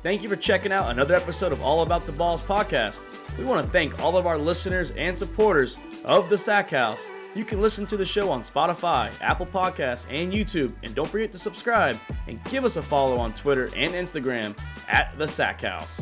Thank you for checking out another episode of All About the Balls podcast. We want to thank all of our listeners and supporters of the Sack House. You can listen to the show on Spotify, Apple Podcasts, and YouTube. And don't forget to subscribe and give us a follow on Twitter and Instagram @the Sack House.